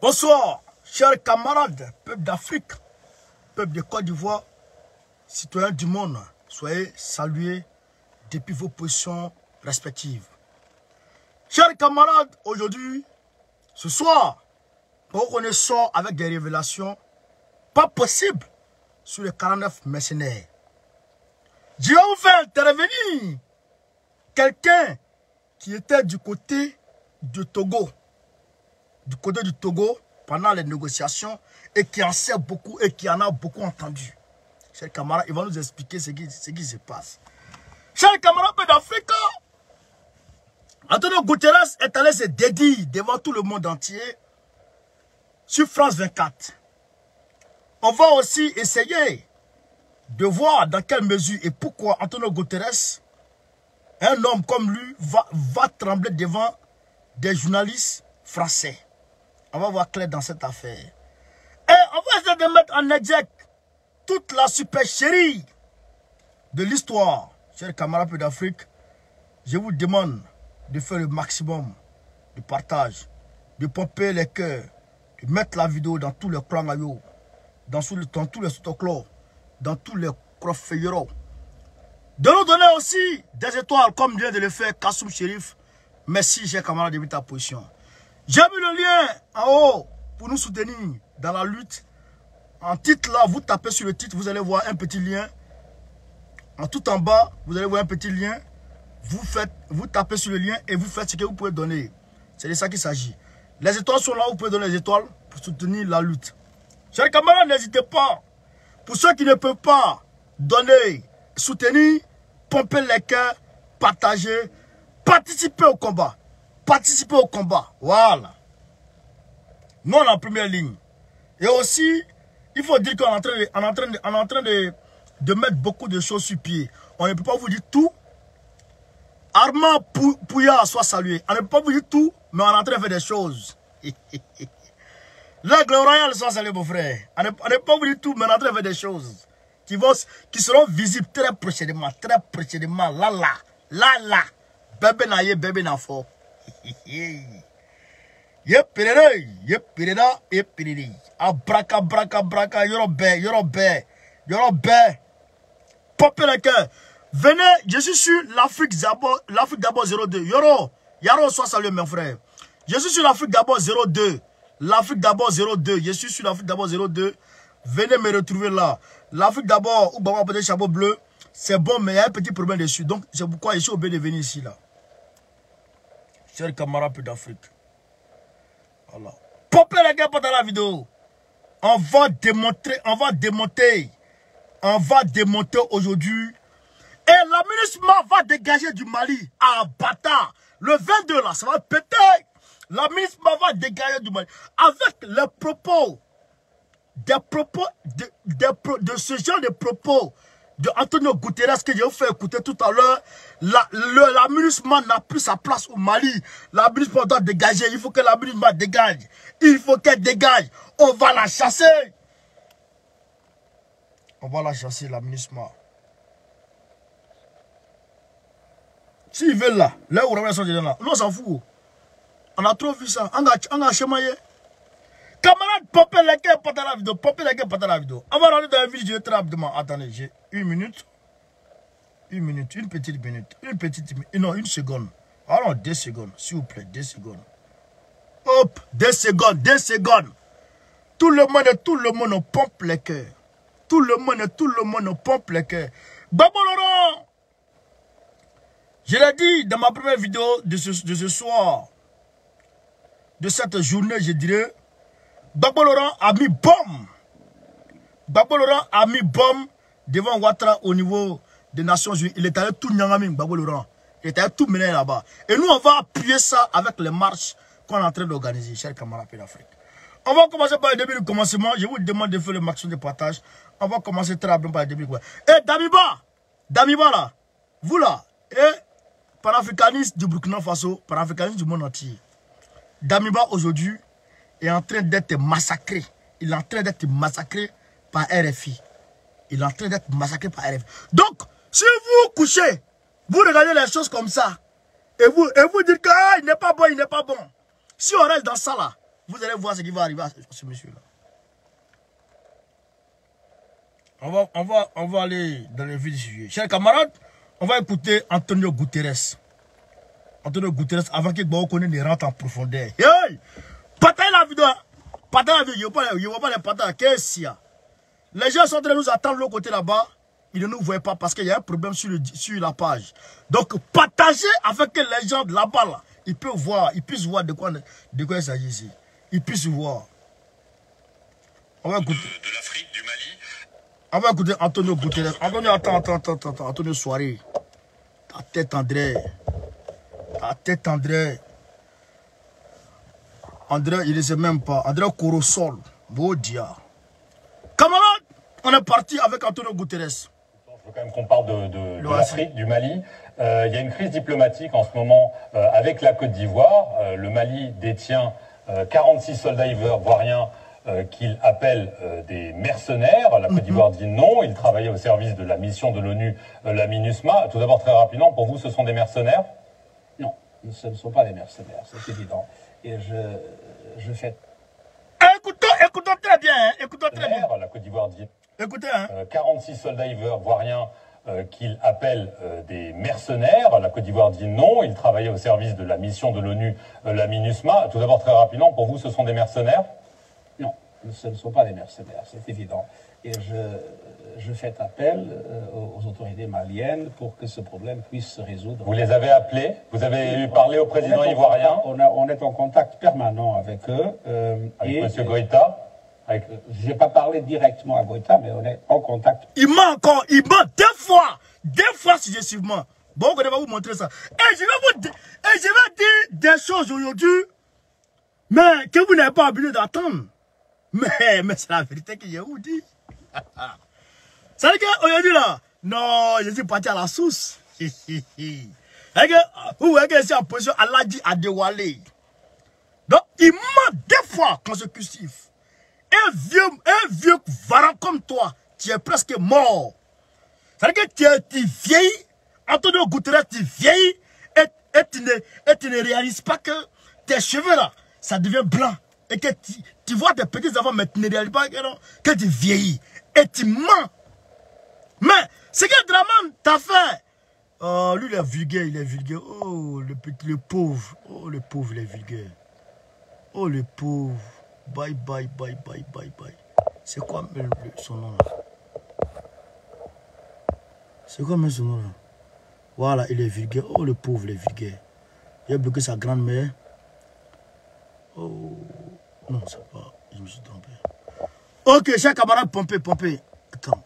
Bonsoir, chers camarades, peuple d'Afrique, peuple de Côte d'Ivoire, citoyens du monde, soyez salués depuis vos positions respectives. Chers camarades, aujourd'hui, ce soir, nous reconnaissons avec des révélations pas possibles sur les 49 mercenaires. Je vais vous faire intervenir quelqu'un qui était du côté du Togo. Du côté du Togo, pendant les négociations, et qui en sait beaucoup et qui en a beaucoup entendu. Chers camarades, ils vont nous expliquer ce qui se passe. Chers camarades d'Afrique, Antonio Guterres est allé se dédier devant tout le monde entier sur France 24. On va aussi essayer de voir dans quelle mesure et pourquoi Antonio Guterres, un homme comme lui, va trembler devant des journalistes français. On va voir clair dans cette affaire. Et on va essayer de mettre en exergue toute la supercherie de l'histoire. Chers camarades d'Afrique, je vous demande de faire le maximum de partage, de pomper les cœurs, de mettre la vidéo dans tous les clans ayo, dans tous les sotoclos, dans tous les crofeyeros. De nous donner aussi des étoiles comme vient de le faire Kassoum Chérif. Merci, chers camarades, de ta position. J'ai mis le lien en haut pour nous soutenir dans la lutte. En titre là, vous tapez sur le titre, vous allez voir un petit lien. En tout en bas, vous allez voir un petit lien. Vous tapez sur le lien et vous faites ce que vous pouvez donner. C'est de ça qu'il s'agit. Les étoiles sont là, vous pouvez donner les étoiles pour soutenir la lutte. Chers camarades, n'hésitez pas. Pour ceux qui ne peuvent pas donner, soutenir, pomper les cœurs, partager, participer au combat. Participer au combat. Voilà. Nous, on est en première ligne. Et aussi, il faut dire qu'on est en train de mettre beaucoup de choses sur pied. On ne peut pas vous dire tout. Armand Pouya soit salué. On ne peut pas vous dire tout, mais on est en train de faire des choses. L'aigle royal soit salué, mon frère. On ne peut pas vous dire tout, mais on est en train de faire des choses qui seront visibles très prochainement. Très prochainement. Là. Bébé na ye, bébé na fo. Yepirere. Abraka, yorobe. Popez le cœur. Venez, je suis sur l'Afrique d'abord 02. Yaro, sois salué, mon frère. Je suis sur l'Afrique d'abord 02. L'Afrique d'abord 02. Je suis sur l'Afrique d'abord 02. Venez me retrouver là. L'Afrique d'abord, ou Baba peut-être chapeau bleu, c'est bon, mais il y a un petit problème dessus. Donc, c'est pourquoi je suis obligé de venir ici là. Chers camarades d'Afrique. Voilà. Popez les gars pendant la vidéo. On va démonter aujourd'hui. Et la MINUSMA va dégager du Mali à Bata. Le 22 là, ça va péter. La MINUSMA va dégager du Mali. Avec les propos, de ce genre de propos de Antonio Guterres que j'ai fait écouter tout à l'heure. La MINUSMA n'a plus sa place au Mali. La MINUSMA doit dégager. Il faut que la MINUSMA dégage. Il faut qu'elle dégage. On va la chasser. On va la chasser, la MINUSMA. S'ils veulent là, là où on sont là, nous on s'en fout. On a trop vu ça. On a chemaillé. Camarades, popez les gars pendant la vidéo. On va rentrer dans la vidéo très rapidement. Attendez, j'ai une petite minute. Non, une seconde. Alors, 2 secondes, s'il vous plaît, 2 secondes. Hop, 2 secondes. Tout le monde pompe les cœurs. Tout le monde pompe les cœurs. Babo Laurent, je l'ai dit dans ma première vidéo de ce soir, de cette journée, je dirais, Babo Laurent a mis bombe. Babo Laurent a mis bombe devant Ouattara au niveau des Nations Unies. Il est allé tout Nyangami, Babo Laurent. Il est allé tout mener là-bas. Et nous, on va appuyer ça avec les marches qu'on est en train d'organiser, chers camarades d'Afrique. On va commencer par le début du commencement. Je vous demande de faire le maximum de partage. On va commencer très rapidement par le début. Et Damiba là, vous là, et panafricaniste du Burkina Faso, panafricaniste du monde entier. Damiba aujourd'hui est en train d'être massacré. Il est en train d'être massacré par RFI. Donc, si vous couchez, vous regardez les choses comme ça, et vous dites que il n'est pas bon, Si on reste dans ça là, Vous allez voir ce qui va arriver à ce monsieur-là. On va aller dans le vif du sujet. Chers camarades, on va écouter Antonio Guterres. Antonio Guterres, avant que Gbao Kone ne rentre en profondeur. Hey! Pataille la vidéo. Pataille la vidéo. Il ne voit pas les patailles. Qu'est-ce qu'il y a? Les gens sont en train de nous attendre de l'autre côté là-bas. Ils ne nous voient pas parce qu'il y a un problème sur la page. Donc, partagez afin que les gens là-bas, là, ils puissent voir de quoi il s'agit ici. Ils puissent voir. On va écouter. De l'Afrique, du Mali. On va écouter Antonio Guterres. Antonio, attends. Antonio Soirée. Ta tête, André. André, il ne sait même pas. André Corosol. Beau dia. Camarades, on est parti avec Antonio Guterres. Je veux quand même qu'on parle de l'Afrique, du Mali. Il y a une crise diplomatique en ce moment avec la Côte d'Ivoire. Le Mali détient 46 soldats ivoiriens qu'il appelle des mercenaires. La Côte d'Ivoire dit non. Ils travaillaient au service de la mission de l'ONU, la MINUSMA. Tout d'abord, très rapidement, pour vous, ce sont des mercenaires? Non, ce ne sont pas des mercenaires, c'est évident. Et je fais... Écoutons très bien. Écoutons très bien. La Côte d'Ivoire dit... Écoutez, hein. 46 soldats ivoiriens qu'il appelle des mercenaires. La Côte d'Ivoire dit non. Ils travaillaient au service de la mission de l'ONU, la MINUSMA. Tout d'abord, très rapidement, pour vous, ce sont des mercenaires? Non, ce ne sont pas des mercenaires, c'est évident. Et je fais appel aux autorités maliennes pour que ce problème puisse se résoudre. Vous les avez appelés? Vous avez parlé au président ivoirien? On est en contact permanent avec eux. Avec M. Goïta? Je n'ai pas parlé directement à Goïta, mais on est en contact. Il ment deux fois successivement. Bon, on va vous montrer ça. Et je vais dire des choses aujourd'hui, mais que vous n'avez pas habitué d'attendre. Mais c'est la vérité que je vous dis. C'est-à-dire qu'aujourd'hui là, non, je suis parti à la source. Vous voyez que c'est en position Aladi Adewale. Donc, il ment deux fois consécutifs. Un vieux varan comme toi, tu es presque mort. C'est-à-dire que tu vieillis, Antonio Guterres, tu vieillis, et tu ne réalises pas que tes cheveux là, ça devient blanc. Et que tu vois tes petits enfants, mais tu ne réalises pas que tu vieillis. Et tu mens. Mais ce que Draman t'a fait, oh, lui il est vulgaire, Oh, le pauvre, il est vulgaire. Oh, le pauvre. Bye. C'est quoi son nom là? C'est quoi son nom là? Voilà, il est vulgaire. Oh, le pauvre, il est vulgaire. Il a bloqué sa grand-mère. Oh, non, c'est pas. Je me suis trompé. Ok, chers camarades, pompez. Attends.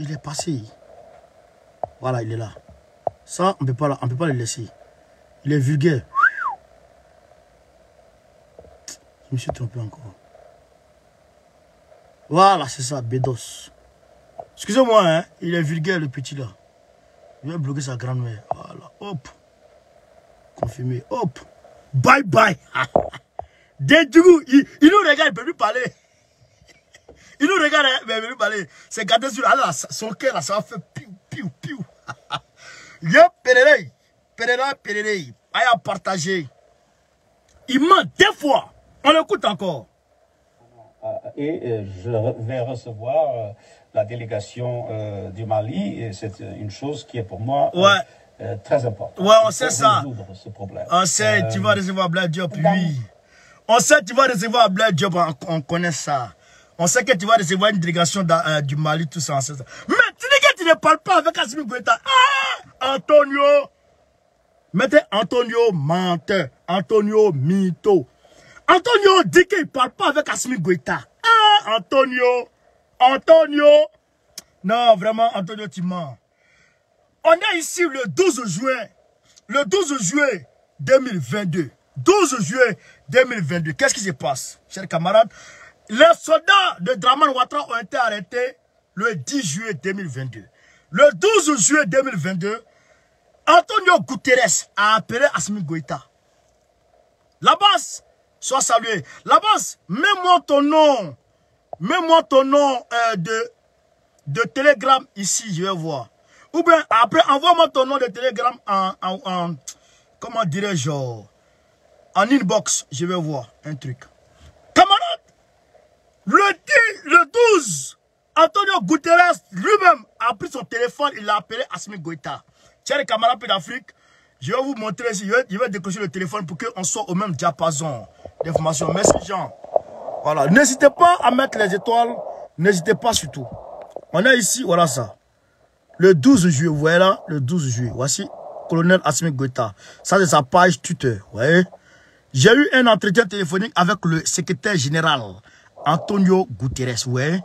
Il est passé. Voilà, il est là. Ça, on ne peut pas le laisser. Il est vulgaire. Je me suis trompé encore. Voilà, c'est ça, Bédos. Excusez-moi, hein, il est vulgaire, le petit là. Il va bloquer sa grand-mère. Voilà, hop. Confirmé, hop. Bye. Du coup, il nous regarde, il ne peut plus parler. Il nous regarde, mais il ne peut plus parler. C'est gardé sur là, son cœur, là, ça va faire piou. Yo, Péréré. Aïe à partager. Il ment deux fois. On l'écoute encore. Et je vais recevoir la délégation du Mali. Et c'est une chose qui est pour moi très importante. Ouais, on sait ça. Ce problème. On sait, tu vas recevoir Blaise Diop, oui. On sait, tu vas recevoir Blaise Diop, on connaît ça. On sait que tu vas recevoir une délégation du Mali, tout ça, on sait ça. Mais tu dis que tu ne parles pas avec Assimi Goïta. Ah, Antonio. Mettez Antonio menteur, Antonio mytho. Antonio dit qu'il ne parle pas avec Assimi Goïta. Ah, Antonio. Non, vraiment, Antonio, tu mens. On est ici le 12 juin. Le 12 juillet 2022. 12 juillet 2022. Qu'est-ce qui se passe, chers camarades? Les soldats de Draman Ouattara ont été arrêtés le 10 juillet 2022. Le 12 juillet 2022, Antonio Guterres a appelé Assimi Goïta. La base, sois salué. La base, mets-moi ton nom. Mets-moi ton nom de Telegram ici, je vais voir. Ou bien, après, envoie-moi ton nom de Telegram en comment dirais-je, en inbox, je vais voir un truc. Le 12, Antonio Guterres lui-même a pris son téléphone, il a appelé Assimi Goïta. Tiens les camarades d'Afrique, je vais vous montrer ici, je vais décrocher le téléphone pour qu'on soit au même diapason d'informations. Merci Jean. Voilà, n'hésitez pas à mettre les étoiles, n'hésitez pas surtout. On est ici, voilà ça. Le 12 juillet, vous voyez là, le 12 juillet. Voici colonel Assimi Goïta. Ça c'est sa page Twitter, vous voyez. J'ai eu un entretien téléphonique avec le secrétaire général Antonio Guterres, vous voyez.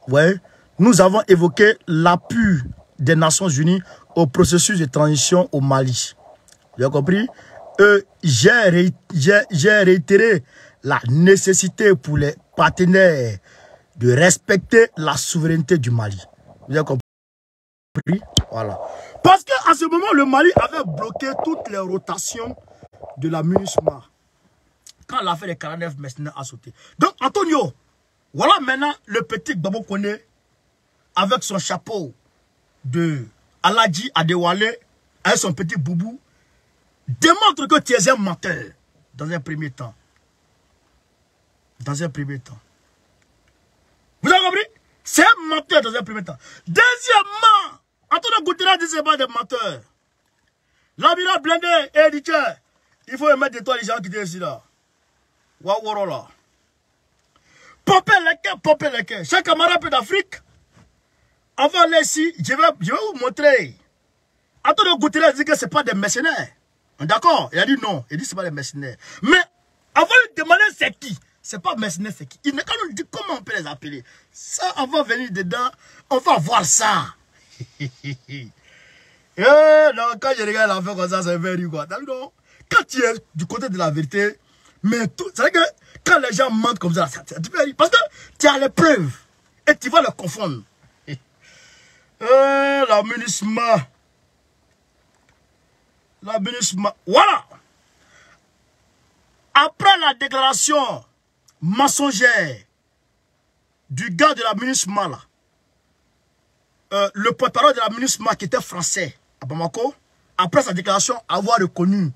Ouais. Nous avons évoqué l'appui des Nations Unies au processus de transition au Mali. Vous avez compris? J'ai réitéré la nécessité pour les partenaires de respecter la souveraineté du Mali. Vous avez compris? Voilà. Parce qu'à ce moment, le Mali avait bloqué toutes les rotations de la MINUSMA quand l'affaire des 49 mercenaires a sauté. Donc, Antonio, voilà maintenant le petit Babo Koné avec son chapeau de Aladji Adewale avec son petit boubou démontre que tu es un menteur dans un premier temps. Dans un premier temps. Vous avez compris? C'est un menteur dans un premier temps. Deuxièmement, Antonio Guterres dit que ce n'est pas des menteurs. L'amiral blindé et dit il faut mettre des toits les gens qui étaient ici là. Waworo là. Popez les cœurs. Chaque camarade d'Afrique, avant aller ici, je vais vous montrer. Antonio Guterres dit que ce n'est pas des mercenaires. D'accord? Il a dit non. Il dit que ce n'est pas des mercenaires. Mais avant de demander c'est qui? C'est pas mercenaires, c'est qui? Il n'a qu'à nous dire comment on peut les appeler. Ça, on va venir dedans. On va voir ça. Non, quand je regarde l'affaire comme ça me fait rire quoi. Non? Quand tu es du côté de la vérité, mais tout, c'est vrai que quand les gens mentent comme ça te fait rire. Parce que tu as les preuves et tu vas les confondre. La MINUSMA. La MINUSMA. Voilà. Après la déclaration mensongère du gars de la MINUSMA là, le porte-parole de la MINUSMA qui était français à Bamako, après sa déclaration, avoir reconnu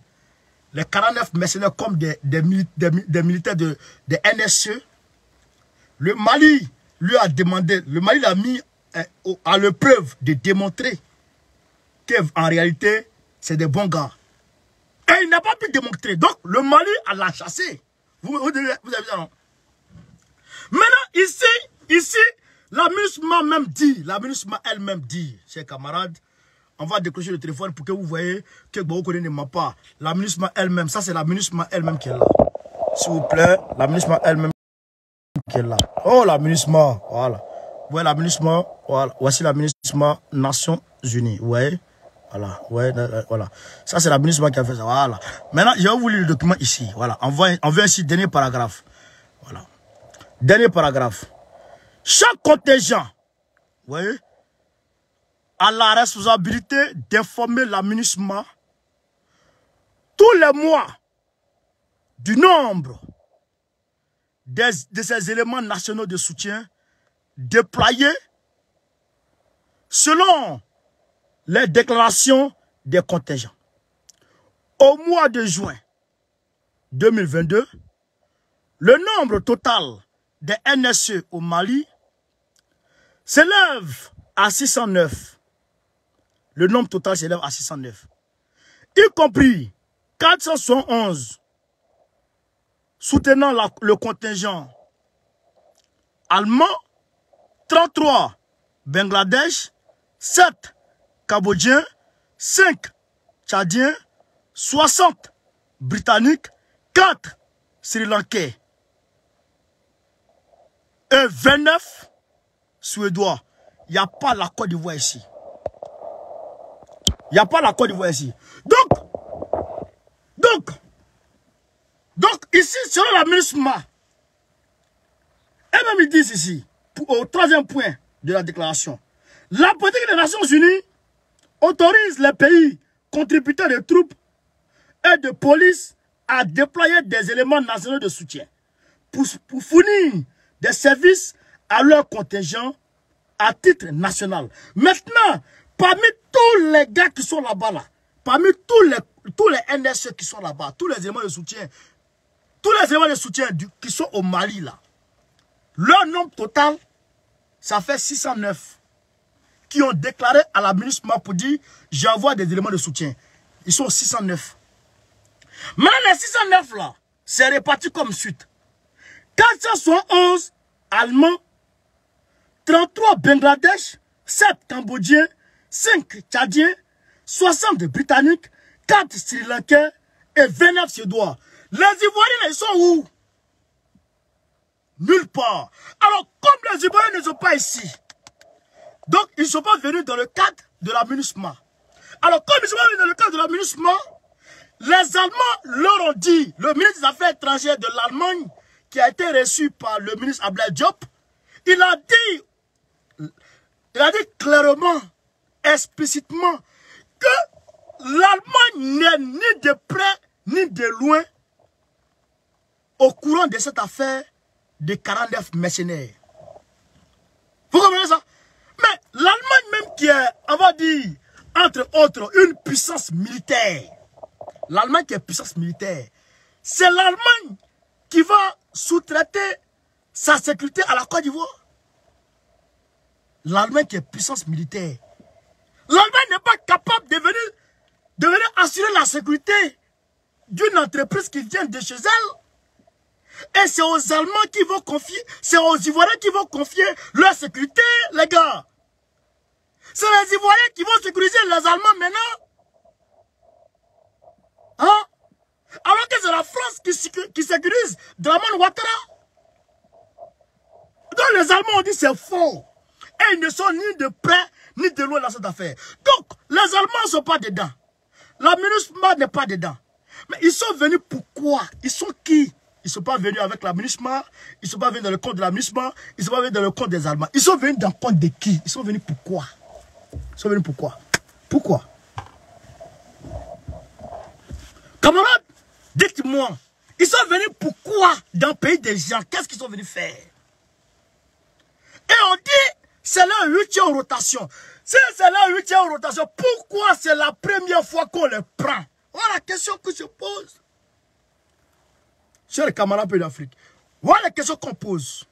les 49 mercenaires comme des militaires de NSE, le Mali lui a demandé, le Mali l'a mis à l'épreuve de démontrer qu'en réalité, c'est des bons gars. Et il n'a pas pu démontrer. Donc, le Mali l'a chassé. Vous avez vu ça, non? Maintenant, ici, la MINUSMA même dit, la MINUSMA elle-même dit, chers camarades, on va décrocher le téléphone pour que vous voyez que Gbagbo ne ment pas. La MINUSMA elle-même, ça c'est la MINUSMA elle-même qui est là. S'il vous plaît, la MINUSMA elle-même qui est là. Oh, la MINUSMA, voilà. Vous voyez la MINUSMA, voilà. Voici la MINUSMA Nations Unies, vous voyez. Voilà, ouais, voilà. Ça c'est la MINUSMA qui a fait ça, voilà. Maintenant, je vais vous lire le document ici, voilà. On voit ici, dernier paragraphe. Voilà. Dernier paragraphe. Chaque contingent, vous voyez, a la responsabilité d'informer la MINUSMA tous les mois du nombre de ces éléments nationaux de soutien déployés selon les déclarations des contingents. Au mois de juin 2022, le nombre total des NSE au Mali s'élève à 609. Le nombre total s'élève à 609. Y compris 471 soutenant le contingent allemand, 33 Bangladesh, 7 Cambodgiens, 5 Tchadiens, 60 Britanniques, 4 Sri Lankais et 29 Suédois. Il n'y a pas la Côte d'Ivoire ici. Il n'y a pas la Côte d'Ivoire ici. Donc, ici, selon la MINUSMA, eux-mêmes ils disent ici, au troisième point de la déclaration, la politique des Nations Unies autorise les pays contributeurs de troupes et de police à déployer des éléments nationaux de soutien pour fournir des services à leur contingent à titre national. Maintenant, parmi tous les gars qui sont là-bas, là, parmi tous les NSE qui sont là-bas, tous les éléments de soutien, qui sont au Mali, là, Leur nombre total, ça fait 609 qui ont déclaré à la MINUSMA pour dire j'envoie des éléments de soutien. Ils sont 609. Maintenant, les 609 là, c'est réparti comme suite. 471 Allemands, 33 Bangladesh, 7 Cambodgiens, 5 Tchadiens, 60 Britanniques, 4 Sri Lankais et 29 Suédois. Les Ivoiriens, ils sont où? Nulle part. Alors, comme les Ivoiriens ne sont pas ici, donc ils ne sont pas venus dans le cadre de la MINUSMA. Alors, comme ils ne sont pas venus dans le cadre de la MINUSMA, les Allemands leur ont dit, le ministre des Affaires étrangères de l'Allemagne, qui a été reçu par le ministre Abdoulaye Diop, il a dit clairement, explicitement, que l'Allemagne n'est ni de près ni de loin au courant de cette affaire de 49 mercenaires. Vous comprenez ça? Mais l'Allemagne même qui est, on va dire, entre autres, une puissance militaire. L'Allemagne qui est puissance militaire. C'est l'Allemagne qui va sous-traiter sa sécurité à la Côte d'Ivoire. L'Allemagne qui est puissance militaire. L'Allemagne n'est pas capable de venir assurer la sécurité d'une entreprise qui vient de chez elle. Et c'est aux Allemands qui vont confier, c'est aux Ivoiriens qui vont confier leur sécurité, les gars. C'est les Ivoiriens qui vont sécuriser les Allemands maintenant. Hein? Alors que c'est la France qui sécurise Draman Ouattara. Donc les Allemands ont dit c'est faux. Et ils ne sont ni de près ni de loin dans cette affaire. Donc les Allemands ne sont pas dedans. La MINUSMA n'est pas dedans. Mais ils sont venus pourquoi? Ils sont qui? Ils ne sont pas venus avec la MINUSMA. Ils ne sont pas venus dans le compte de la MINUSMA. Ils ne sont pas venus dans le compte des Allemands. Ils sont venus dans le compte de qui? Ils sont venus pourquoi? Ils sont venus pourquoi? Pourquoi? Camarades, dites-moi, ils sont venus pourquoi dans le pays des gens? Qu'est-ce qu'ils sont venus faire? Et on dit, c'est leur 8e rotation. Si c'est leur 8e rotation, pourquoi c'est la première fois qu'on les prend? Voilà la question que je pose. Chers camarades pays d'Afrique, voilà la question qu'on pose.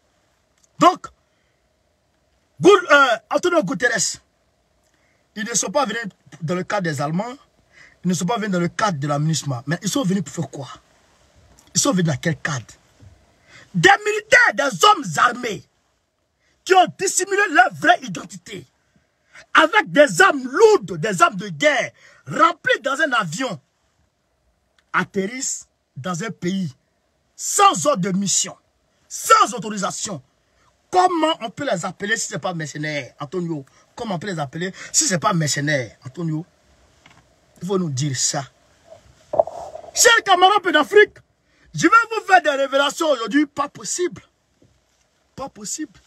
Donc, Antonio Guterres, ils ne sont pas venus dans le cadre des Allemands, ils ne sont pas venus dans le cadre de la MINUSMA, mais ils sont venus pour faire quoi? Ils sont venus dans quel cadre? Des militaires, des hommes armés, qui ont dissimulé leur vraie identité, avec des armes lourdes, des armes de guerre, remplies dans un avion, atterrissent dans un pays, sans ordre de mission, sans autorisation. Comment on peut les appeler si ce n'est pas mercenaires, Antonio? Comment on peut les appeler si ce n'est pas mercenaires, Antonio? Il faut nous dire ça. Chers camarades d'Afrique, je vais vous faire des révélations aujourd'hui, pas possible. Pas possible.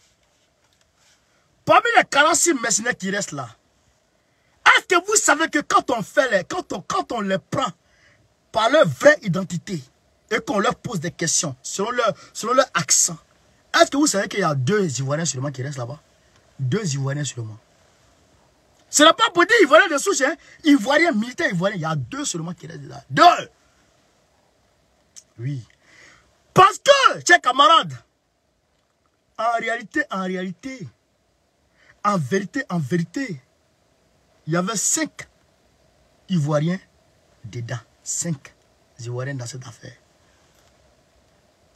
Parmi les 46 mercenaires qui restent là, est-ce que vous savez que quand on fait quand on les prend par leur vraie identité et qu'on leur pose des questions selon leur accent, est-ce que vous savez qu'il y a 2 Ivoiriens seulement qui restent là-bas? 2 Ivoiriens seulement. Ce n'est pas pour dire Ivoiriens de souche, hein? Ivoiriens, militaires Ivoiriens, il y a 2 seulement qui restent là. 2! Oui. Parce que, chers camarades, en réalité, en vérité, il y avait 5 Ivoiriens dedans. 5 Ivoiriens dans cette affaire.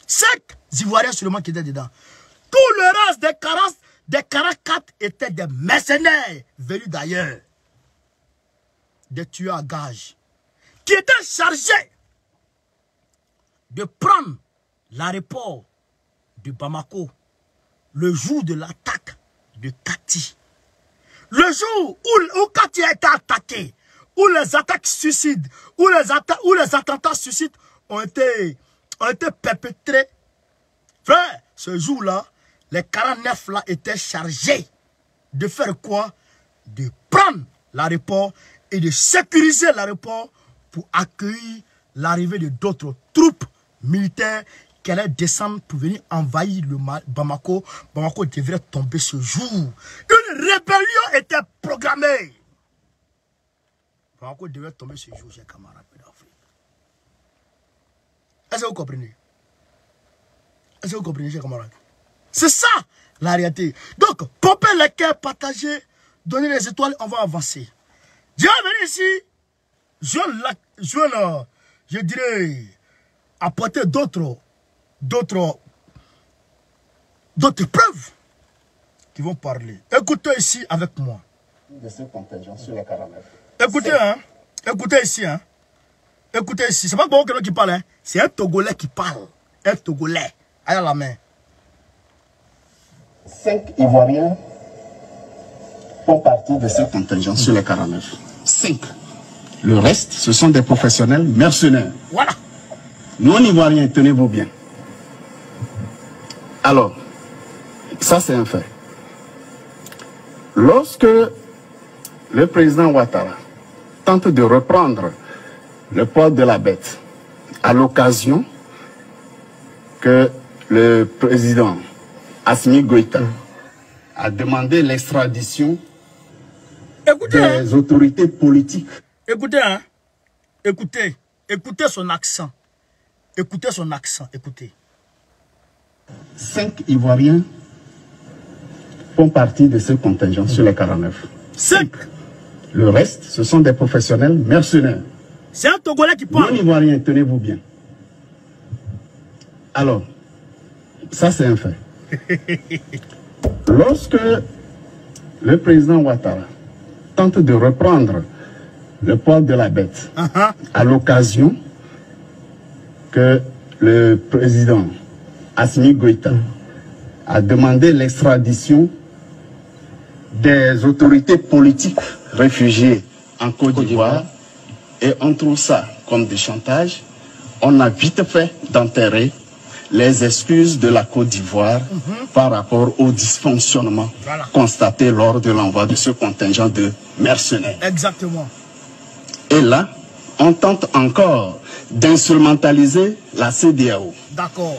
5 Ivoiriens seulement qui étaient dedans. Tout le reste des 44 étaient des mercenaires venus d'ailleurs. Des tueurs à gages. Qui étaient chargés de prendre l'aéroport de Bamako le jour de l'attaque de Kati. Le jour où Kati a été attaqué, où les attaques suicides, où les attentats suicides ont été perpétrés. Frère, ce jour-là, les 49 là étaient chargés de faire quoi? De prendre l'aéroport et de sécuriser l'aéroport pour accueillir l'arrivée de d'autres troupes militaires qui allaient descendre pour venir envahir le Bamako. Bamako devrait tomber ce jour. Une rébellion était programmée. Bamako devrait tomber ce jour, chers camarades d'Afrique. Est-ce que vous comprenez? Est-ce que vous comprenez, chers camarades? C'est ça, la réalité. Donc, pomper les cœurs, partager, donner les étoiles, on va avancer. Dieu est venu ici, je dirais, apporter d'autres preuves qui vont parler. Écoutez ici avec moi. De ce contingent sur les 49. Écoutez, hein. Écoutez ici, hein. Écoutez ici. C'est pas bon qui parle, hein. C'est un Togolais qui parle. Un Togolais. Allez à la main. 5 Ivoiriens font partie de ce contingent sur les 49. 5. Le reste, ce sont des professionnels mercenaires. Voilà. Non-Ivoiriens, tenez-vous bien. Alors, ça c'est un fait. Lorsque le président Ouattara tente de reprendre le poids de la bête à l'occasion que le président Assimi Goïta a demandé l'extradition des autorités politiques. Écoutez, hein. Écoutez son accent. Écoutez son accent, écoutez. 5 Ivoiriens font partie de ce contingent sur les 49. 5. Le reste, ce sont des professionnels mercenaires. C'est un Togolais qui parle. Non-Ivoiriens, tenez-vous bien. Alors, ça c'est un fait. Lorsque le président Ouattara tente de reprendre le poids de la bête à l'occasion que le président Assimi Goïta a demandé l'extradition des autorités politiques réfugiées en Côte d'Ivoire, et on trouve ça comme des chantages, on a vite fait d'enterrer les excuses de la Côte d'Ivoire par rapport au dysfonctionnement constaté lors de l'envoi de ce contingent de mercenaires. Exactement. Et là, on tente encore d'instrumentaliser la CEDEAO. D'accord.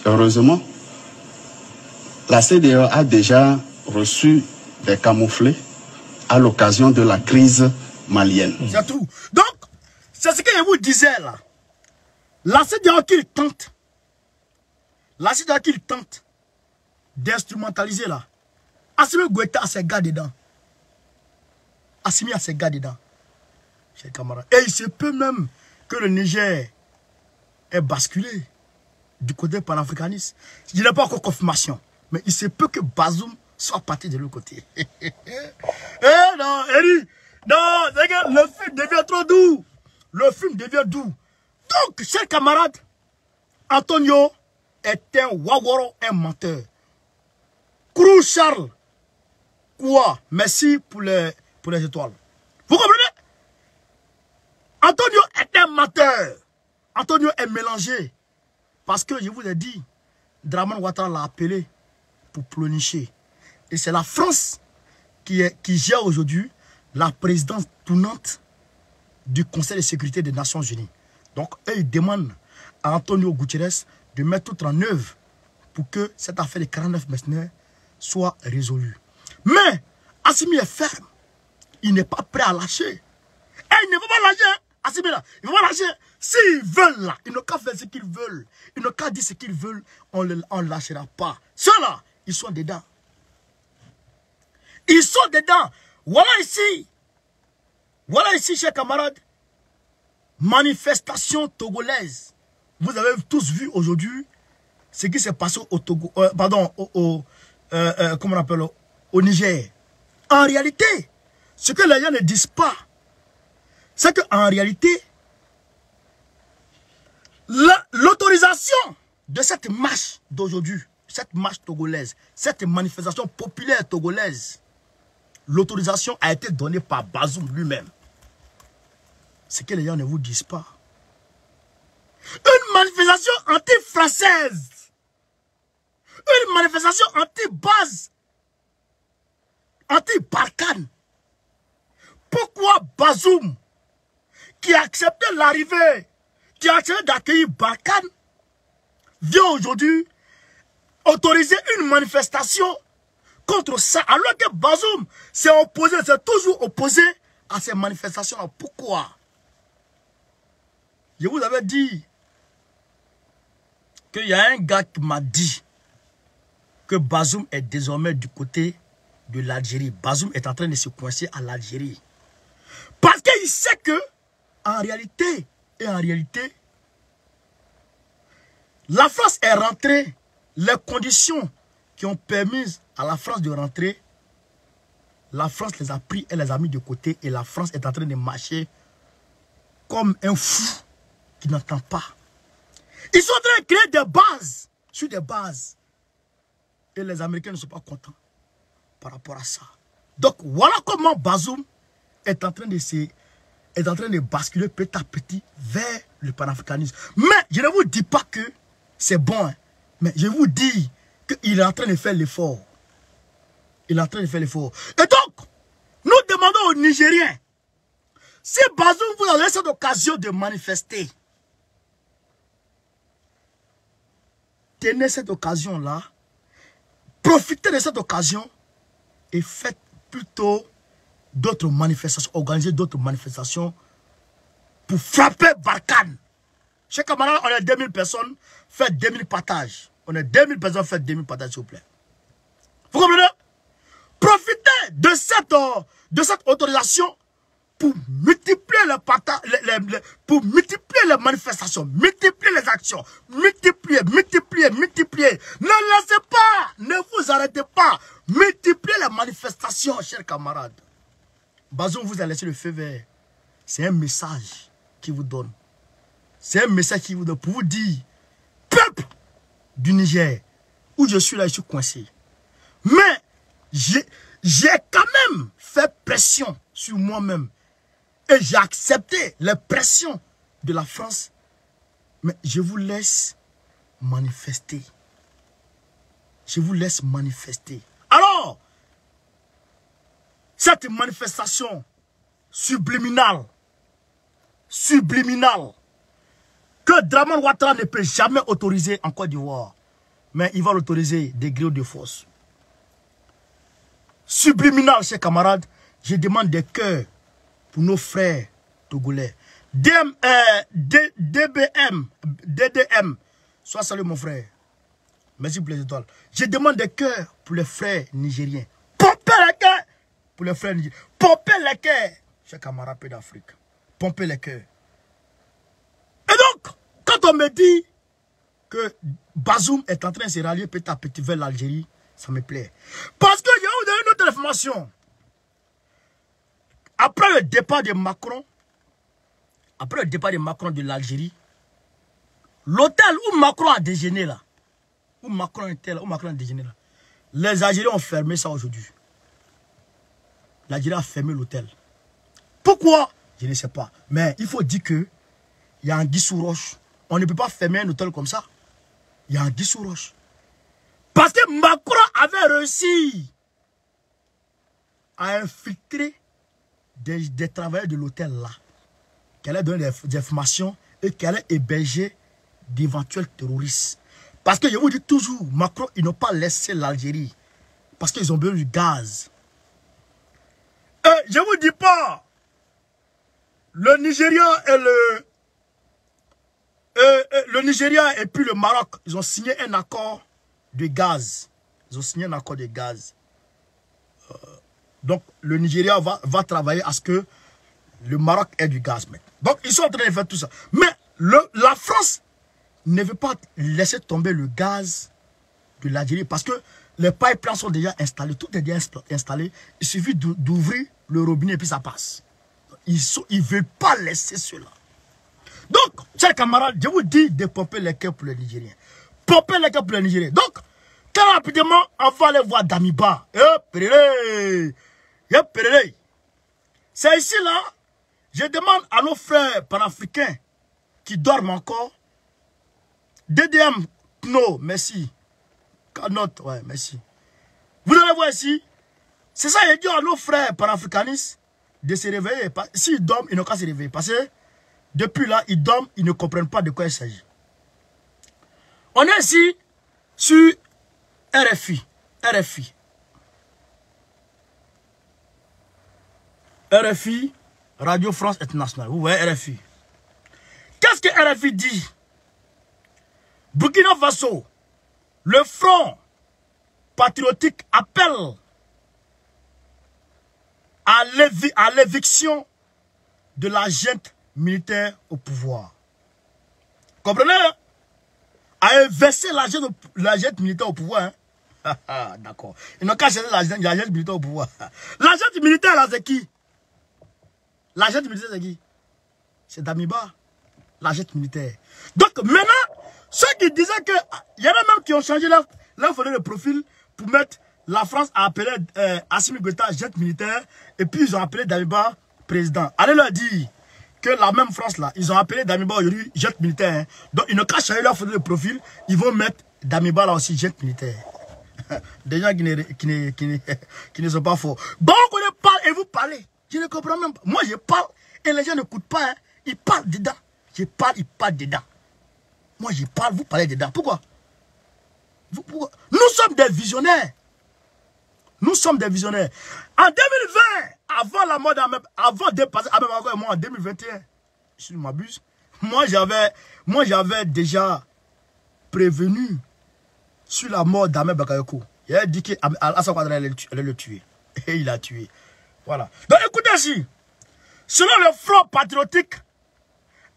Heureusement, la CEDEAO a déjà reçu des camouflés à l'occasion de la crise malienne. C'est tout. Donc, c'est ce que je vous disais là. La CEDEAO qu'il tente. La CEDEAO qu'il tente d'instrumentaliser là. Assimi Goïta a ses gars dedans. Assimi a ses gars dedans. Chers camarades. Et il se peut même que le Niger ait basculé du côté panafricaniste. Je n'ai pas encore confirmation. Mais il se peut que Bazoum soit parti de l'autre côté. Eh non, Eri. Non, le film devient trop doux. Le film devient doux. Donc, chers camarades, Antonio est un waworo, un menteur. Krou Charles, quoi? Merci pour les étoiles. Vous comprenez? Antonio est un menteur. Antonio est mélangé. Parce que je vous ai dit, Dramane Ouattara l'a appelé pour pleurnicher. Et c'est la France qui gère aujourd'hui la présidence tournante du Conseil de sécurité des Nations Unies. Donc, eux, ils demandent à Antonio Guterres de mettre tout en œuvre pour que cette affaire des 49 mercenaires soit résolue. Mais, Assimi est ferme. Il n'est pas prêt à lâcher. Et il ne va pas lâcher, hein. Assimi là, il ne va pas lâcher. S'ils veulent là, ils n'ont qu'à faire ce qu'ils veulent. Ils n'ont qu'à dire ce qu'ils veulent, on ne lâchera pas. Ceux-là, ils sont dedans. Ils sont dedans. Voilà ici, chers camarades, manifestation togolaise. Vous avez tous vu aujourd'hui ce qui s'est passé au Togo, comment on appelle, au Niger. En réalité, ce que les gens ne disent pas, c'est qu'en réalité, l'autorisation de cette marche d'aujourd'hui, cette marche togolaise, cette manifestation populaire togolaise, l'autorisation a été donnée par Bazoum lui-même. Ce que les gens ne vous disent pas. Une manifestation anti-française. Une manifestation anti-base. Anti-Barkhane. Pourquoi Bazoum, qui a accepté l'arrivée, qui a accepté d'accueillir Barkhane, vient aujourd'hui autoriser une manifestation contre ça, alors que Bazoum s'est opposé, s'est toujours opposé à ces manifestations-là. Pourquoi? Je vous avais dit qu'il y a un gars qui m'a dit que Bazoum est désormais du côté de l'Algérie. Bazoum est en train de se coincer à l'Algérie. Parce qu'il sait que, en réalité, la France est rentrée. Les conditions qui ont permis à la France de rentrer, la France les a pris et les a mis de côté. Et la France est en train de marcher comme un fou qui n'entend pas. Ils sont en train de créer des bases, sur des bases. Et les Américains ne sont pas contents par rapport à ça. Donc voilà comment Bazoum est en train de basculer petit à petit vers le panafricanisme. Mais je ne vous dis pas que c'est bon, hein, mais je vous dis qu'il est en train de faire l'effort. Il est en train de faire l'effort. Et donc, nous demandons aux Nigériens, si Bazoum vous a laissé l'occasion de manifester, tenez cette occasion-là, profitez de cette occasion et faites plutôt d'autres manifestations, organisez d'autres manifestations pour frapper Barkhane. Chez camarades, on est 2000 personnes, faites 2000 partages. On est 2000 personnes, faites 2000 partages, s'il vous plaît. Vous comprenez? Profitez de cette autorisation pour multiplier les partages, pour multiplier les manifestations, multiplier les actions, multiplier. Ne laissez pas, ne vous arrêtez pas. Multipliez les manifestations, chers camarades. Bazoum vous a laissé le feu vert. C'est un message qu'il vous donne. C'est un message qu'il vous donne pour vous dire, peuple du Niger, où je suis là, je suis coincé. Mais j'ai quand même fait pression sur moi-même. Et j'ai accepté les pressions de la France. Mais je vous laisse manifester. Je vous laisse manifester. Alors, cette manifestation subliminale, que Dramane Ouattara ne peut jamais autoriser en Côte d'Ivoire, mais il va l'autoriser des gré de force. Subliminal, chers camarades, je demande des cœurs pour nos frères togolais. DDM, sois salué mon frère. Merci pour les étoiles. Je demande des cœurs pour les frères nigériens. Pompez les cœurs pour les frères nigériens. Pompez les cœurs, chers camarades d'Afrique. Pompez les cœurs. Et donc, quand on me dit que Bazoum est en train de se rallier petit à petit vers l'Algérie, ça me plaît. Parce qu'il y a une autre information. Après le départ de Macron, de l'Algérie, l'hôtel où Macron a déjeuné là, les Algériens ont fermé ça aujourd'hui. L'Algérie a fermé l'hôtel. Pourquoi? Je ne sais pas. Mais il faut dire que il y a un Anguille sous roche. On ne peut pas fermer un hôtel comme ça. Il y a un Anguille sous roche. Parce que Macron avait réussi à infiltrer des travailleurs de l'hôtel là, qui allaient donner des informations et qui allaient héberger d'éventuels terroristes. Parce que je vous dis toujours, Macron, ils n'ont pas laissé l'Algérie. Parce qu'ils ont besoin du gaz. Et je vous dis pas, le Nigeria le Nigeria et puis le Maroc, ils ont signé un accord de gaz. Donc, le Nigeria va travailler à ce que le Maroc ait du gaz. Donc, ils sont en train de faire tout ça. Mais la France ne veut pas laisser tomber le gaz de l'Algérie parce que les pipelines sont déjà installés. Tout est déjà installé. Il suffit d'ouvrir le robinet et puis ça passe. Ils ne veulent pas laisser cela. Donc, chers camarades, je vous dis de pomper les cœurs pour les Nigériens. Pomper les cœurs pour les Nigériens. Donc, très rapidement, on va aller voir Damiba. C'est ici là, je demande à nos frères panafricains qui dorment encore. DDM, no, merci. Canotte, ouais, merci. Vous allez voir ici, c'est ça, je dis à nos frères panafricanistes de se réveiller. S'ils dorment, ils n'ont qu'à se réveiller. Parce que depuis là, ils dorment, ils ne comprennent pas de quoi il s'agit. On est ici sur RFI. RFI, Radio France Internationale. Vous voyez RFI. Qu'est-ce que RFI dit? Burkina Faso, le front patriotique appelle à l'éviction de la junte militaire au pouvoir. Comprenez? À inverser la junte militaire au pouvoir. Hein? D'accord. Ils n'ont qu'à changer la junte militaire au pouvoir. La junte militaire, là, c'est qui? La junte militaire, c'est qui? C'est Damiba. La junte militaire. Donc, maintenant, ceux qui disaient que... Il y en a même qui ont changé leur photo de profil pour mettre la France à appeler Assimi Goïta junte militaire. Et puis, ils ont appelé Damiba président. Allez leur dire que la même France là, ils ont appelé Damiba aujourd'hui junte militaire. Hein. Donc, ils n'ont qu'à changer leur photo de profil. Ils vont mettre Damiba là aussi junte militaire. Des gens qui ne sont pas forts. Bon, on parle et vous parlez. Je ne comprends même pas. Moi, je parle et les gens n'écoutent pas. Hein. Ils parlent dedans. Je parle, ils parlent dedans. Moi, je parle, vous parlez dedans. Pourquoi? Pourquoi? Nous sommes des visionnaires. Nous sommes des visionnaires. En 2020, avant la mort d'Ahmed, avant de passer Ahmed Bazoum et moi en 2021, si je ne m'abuse, moi j'avais déjà prévenu sur la mort d'Ahmed Bakayoko. Il a dit qu'Alassane Ouattara allait le tuer. Et il a tué. Voilà. Donc écoutez ici. Selon le Front patriotique,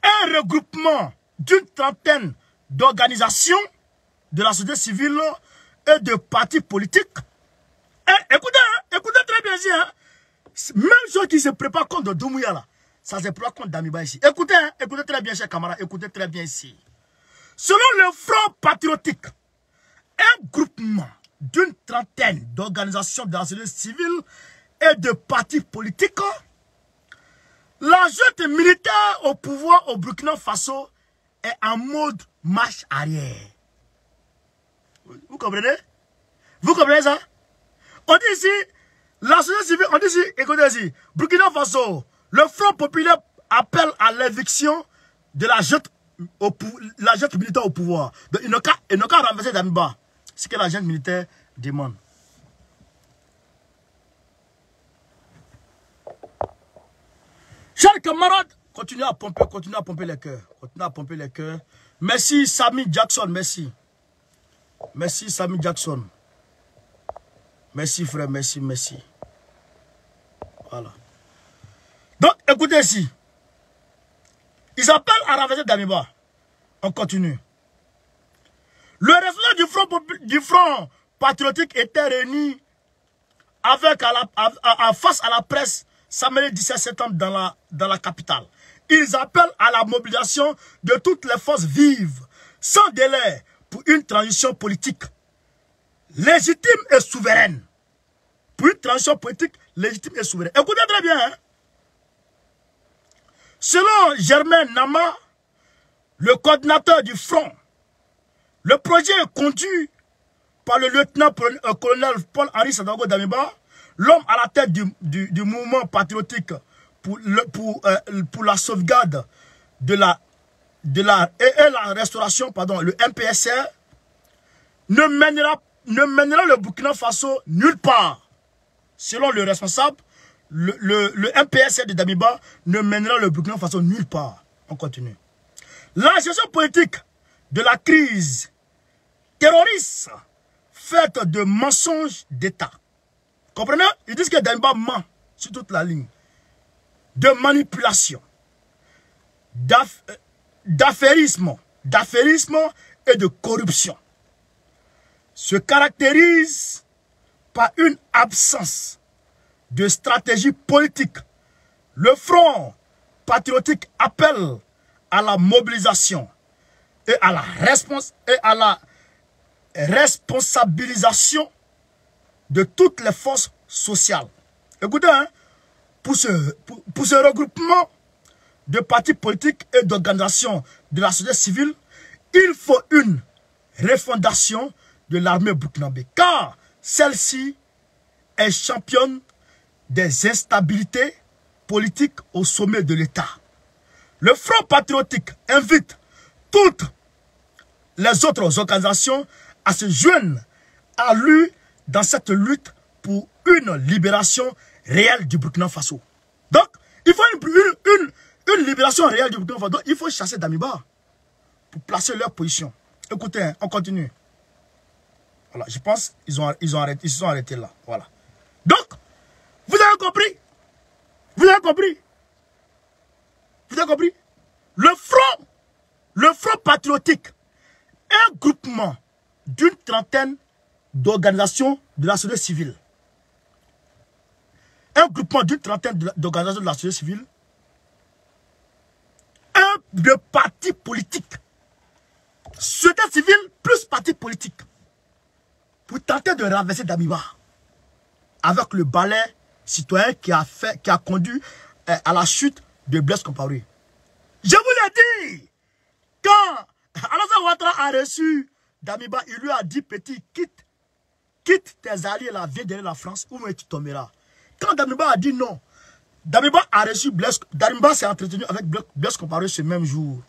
un regroupement d'une trentaine d'organisations de la société civile et de partis politiques. Et écoutez très bien ici. Hein. Même ceux qui se préparent contre Doumbouya là, ça se prépare contre Damiba ici. Écoutez, hein, écoutez très bien, chers camarades, écoutez très bien ici. Selon le Front patriotique, un groupement d'une trentaine d'organisations de la société civile et de partis politiques, la junte militaire au pouvoir au Burkina Faso est en mode marche arrière. Vous comprenez? Vous comprenez ça? On dit ici, la société civile, on dit ici, écoutez ici, Burkina Faso, le Front populaire appelle à l'éviction de la junte militaire au pouvoir. Donc, ils n'ont qu'à renverser Damiba. C'est ce que la junte militaire demande. Chers camarades, continuez à pomper les cœurs. Continuez à pomper les cœurs. Merci Sammy Jackson, merci. Merci Sammy Jackson. Merci frère, merci. Voilà. Donc, écoutez ici. Ils appellent à renverser Damiba. On continue. Le responsable du front patriotique était réuni avec face à la presse samedi 17 septembre dans la capitale. Ils appellent à la mobilisation de toutes les forces vives, sans délai, pour une transition politique légitime et souveraine. Pour une transition politique légitime et souveraine. Écoutez très bien. Hein? Selon Germain Nama, le coordinateur du front, le projet est conduit par le lieutenant-colonel Paul-Henri Sandaogo Damiba, l'homme à la tête du mouvement patriotique pour la sauvegarde et la restauration, le MPSR, ne mènera le Burkina Faso nulle part. Selon le responsable, le MPSR de Damiba ne mènera le Burkina Faso nulle part. On continue. La gestion politique de la crise terroriste faite de mensonges d'État. Comprenez? Ils disent que Damiba ment sur toute la ligne. De manipulation, d'affairisme et de corruption. Se caractérise par une absence de stratégie politique. Le Front patriotique appelle à la mobilisation et à la responsabilisation de toutes les forces sociales. Écoutez, hein, pour ce regroupement de partis politiques et d'organisations de la société civile, il faut une refondation de l'armée burkinabé, car celle-ci est championne des instabilités politiques au sommet de l'État. Le Front patriotique invite toutes les autres organisations à se joindre à lui dans cette lutte pour une libération réelle du Burkina Faso. Donc, il faut une libération réelle du Burkina Faso. Donc, il faut chasser Damiba pour placer leur position. Écoutez, hein, on continue. Voilà, je pense qu'ils ils se sont arrêtés là. Voilà. Donc, vous avez compris? Vous avez compris? Vous avez compris? Le front patriotique, un groupement d'une trentaine d'organisations de la société civile. Un groupement d'une trentaine d'organisations de la société civile. De partis politiques. Société civile plus partis politiques. Pour tenter de renverser Damiba. Avec le balai citoyen qui a conduit à la chute de Blaise Compaoré. Je vous l'ai dit. Quand Alassane Ouattara a reçu Damiba, il lui a dit, petit, quitte tes alliés là, viens derrière la France, ou tu tomberas. Quand Damiba a dit non, Damiba a reçu Blaise, Damiba s'est entretenu avec Blaise Compaoré ce même jour.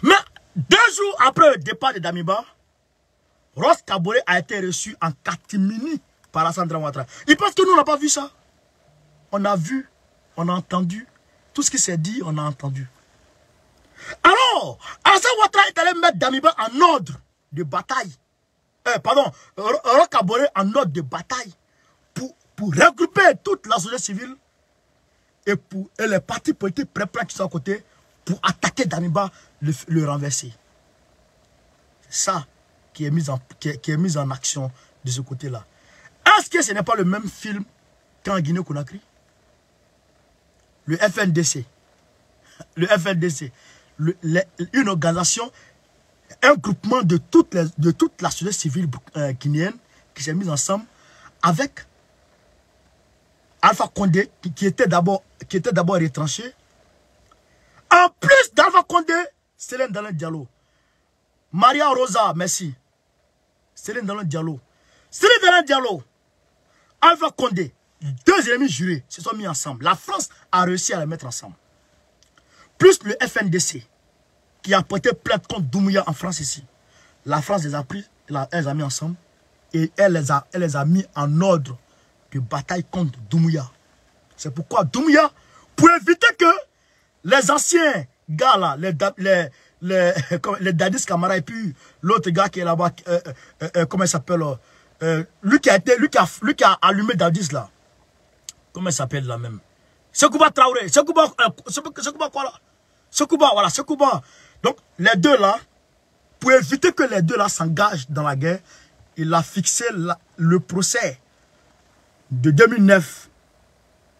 Mais 2 jours après le départ de Damiba, Roch Kaboré a été reçu en catimini par Alassane Ouattara. Il pense que nous, on n'a pas vu ça. On a vu, on a entendu. Tout ce qui s'est dit, on a entendu. Alors, Alassane Ouattara est allé mettre Damiba en ordre de bataille. Roch Kaboré en ordre de bataille. Pour regrouper toute la société civile et les partis politiques prêts qui sont à côté pour attaquer Damiba, le renverser. C'est ça qui est mis en action de ce côté-là. Est-ce que ce n'est pas le même film qu'en Guinée-Conakry? Le FNDC. Le FNDC. Une organisation, un groupement de toute la société civile guinéenne qui s'est mise ensemble avec Alpha Condé qui était d'abord retranché. En plus d'Alpha Condé, Céline Dalein Diallo. Maria Rosa, merci. Céline Dalein Diallo. Céline Dalein Diallo. Alpha Condé. 2 ennemis jurés se sont mis ensemble. La France a réussi à les mettre ensemble. Plus le FNDC qui a porté plainte contre Doumbouya en France ici. La France les a pris, elle les a mis ensemble et elle les a mis en ordre de bataille contre Doumbouya. C'est pourquoi Doumbouya, pour éviter que les anciens gars là, les Dadis Camara et puis l'autre gars qui est là-bas, comment il s'appelle, lui qui a allumé Dadis là, comment il s'appelle là même, Sekouba Traoré, Sekouba quoi là, Sekouba, voilà, Sekouba. Donc les deux là, pour éviter que les deux là s'engagent dans la guerre, il a fixé le procès de 2009.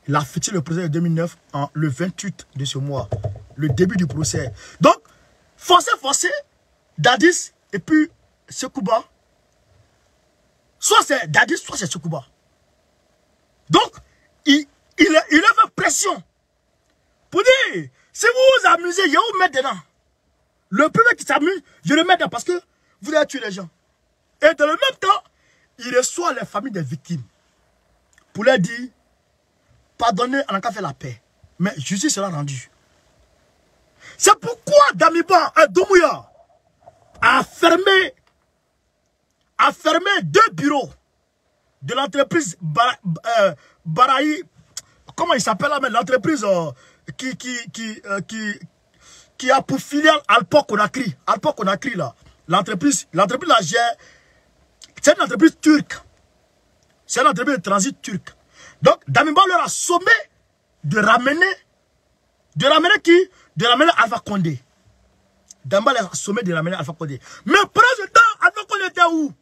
Il a fixé le procès de 2009 le 28 de ce mois. Le début du procès. Donc, forcé, Dadis et puis Sekouba. Soit c'est Dadis, soit c'est Sekouba. Donc, il a fait pression. Pour dire, si vous vous amusez, je vais vous mettre dedans. Le premier qui s'amuse, je le mets dedans parce que vous allez tuer les gens. Et dans le même temps, il reçoit les familles des victimes. Pour leur dire, pardonnez, on n'a qu'à faire la paix. Mais justice sera rendue. C'est pourquoi Damiba et Doumbouya a fermé 2 bureaux de l'entreprise Baraï. Comment il s'appelle là, l'entreprise qui a pour filiale Alpha Conakry. Alpha Conakry là. L'entreprise là, c'est une entreprise turque. C'est une entreprise de transit turque. Donc, Damiba leur a sommé de ramener qui? De ramener Alpha Condé. Damiba leur a sommé de ramener Alpha Condé. Mais pendant ce temps, Alpha Condé était où?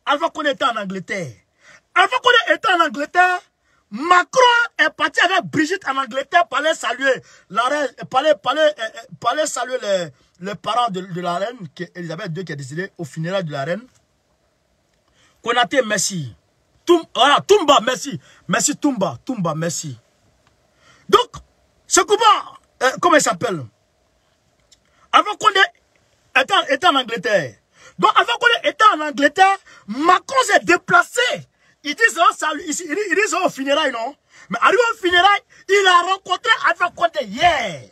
Alpha Condé était en Angleterre. Alpha Condé était en Angleterre. Macron est parti avec Brigitte en Angleterre pour aller saluer la reine, pour aller saluer les parents de la reine, Elisabeth II, qui est décédée au funérail de la reine. Konaté, merci. Toumba, merci. Merci, Toumba, merci. Donc, Sekouba, comment il s'appelle? Avant qu'on était en Angleterre. Donc, avant qu'on était en Angleterre, Macron s'est déplacé. Ils disent au funérail, non? Mais arrivé au funérail, il a rencontré Alpha Condé hier.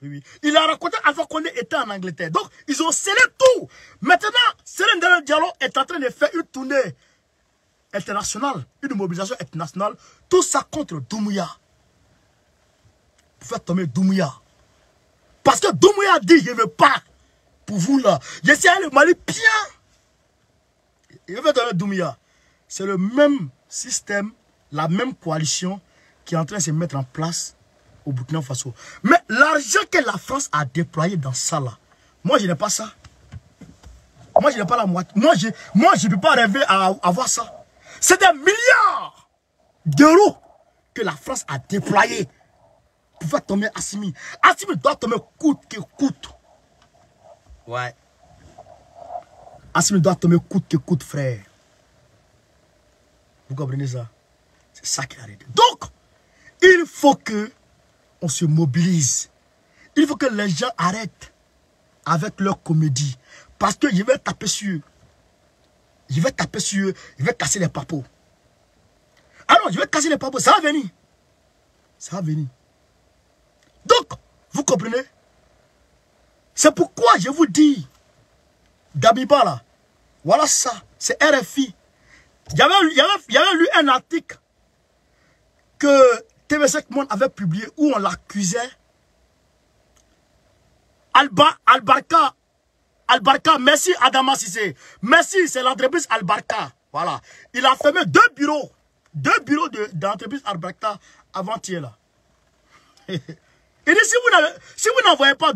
Oui. Il a rencontré Alpha Condé était en Angleterre. Donc, ils ont scellé tout. Maintenant, Céline Diallo est en train de faire une tournée internationale, une mobilisation internationale. Tout ça contre Doumbouya. Pour faire tomber Doumbouya. Parce que Doumbouya dit, je ne veux pas pour vous là. J'essaie le Mali bien. Je vais donner Doumbouya. C'est le même système, la même coalition qui est en train de se mettre en place au Burkina Faso. Mais l'argent que la France a déployé dans ça là, moi je n'ai pas ça. Moi je n'ai pas la moitié. Moi je ne peux pas rêver à avoir ça. C'est des milliards d'euros que la France a déployé pour faire tomber Assimi. Assimi doit tomber coûte que coûte. Ouais. Assimi doit tomber coûte que coûte, frère. Vous comprenez ça? C'est ça qui arrête. Donc, il faut que on se mobilise. Il faut que les gens arrêtent avec leur comédie. Parce que je vais taper sur eux. Je vais taper sur eux. Je vais casser les papos. Ah non, je vais casser les papos. Ça va venir. Ça va venir. Donc, vous comprenez? C'est pourquoi je vous dis, Damiba là, voilà ça, c'est RFI. J'avais lu un article que TV5 Monde avait publié où on l'accusait. Albarka, merci Adama Sissé. Merci, c'est l'entreprise Albarka. Voilà. Il a fermé deux bureaux d'entreprise Albarka avant-hier là. Il dit si vous n'envoyez pas,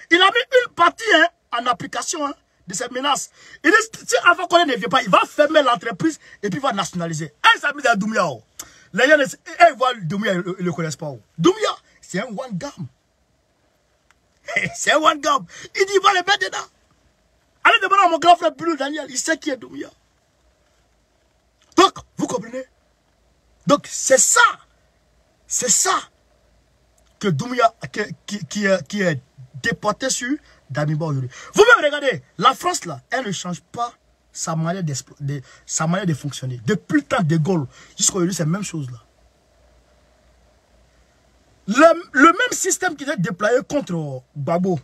il a mis une partie en application de cette menace. Il dit si avant qu'on ne vient pas, il va fermer l'entreprise et puis il va nationaliser. Un s'amuse à Doumbouya. Les gens, ils voient Doumbouya, ils ne le connaissent pas. Doumbouya, c'est un one gam. C'est un one gam. Il dit il va les mettre dedans. Allez demander à mon grand frère Bruno Daniel, il sait qui est Doumbouya. Donc, vous comprenez? Donc, c'est ça. C'est ça que Doumbouya, qui est déporté sur Damiba aujourd'hui. Vous-même regardez, la France là, elle ne change pas sa manière de fonctionner. Depuis le temps de Gaulle jusqu'à aujourd'hui, c'est la même chose là. Le même système qui est déployé contre Gbagbo,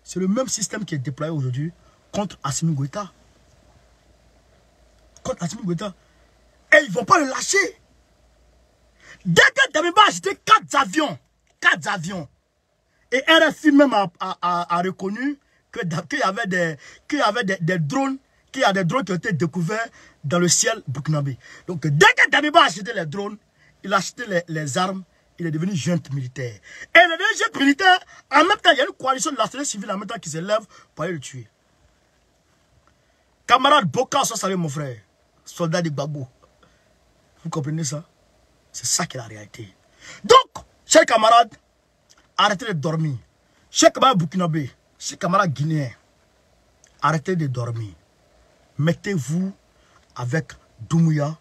c'est le même système qui est déployé aujourd'hui contre Assimi Goïta. Contre Assimi Goïta. Et ils ne vont pas le lâcher. Dès que Damiba a acheté 4 avions, et RFI même a reconnu qu'il y avait des drones, qu'il y a des drones qui ont été découverts dans le ciel burkinabé. Donc dès que Damiba a acheté les drones, il a acheté les armes, il est devenu junte militaire. Et le devenu junte militaire, en même temps, il y a une coalition de la société civile en même temps qui se lève pour aller le tuer. Camarade Boka, ça salut mon frère, soldat de Gbagbo. Vous comprenez ça? C'est ça qui est la réalité. Donc, chers camarades, arrêtez de dormir. Chers camarades burkinabés, chers camarades guinéens, arrêtez de dormir. Mettez-vous avec Doumbouya,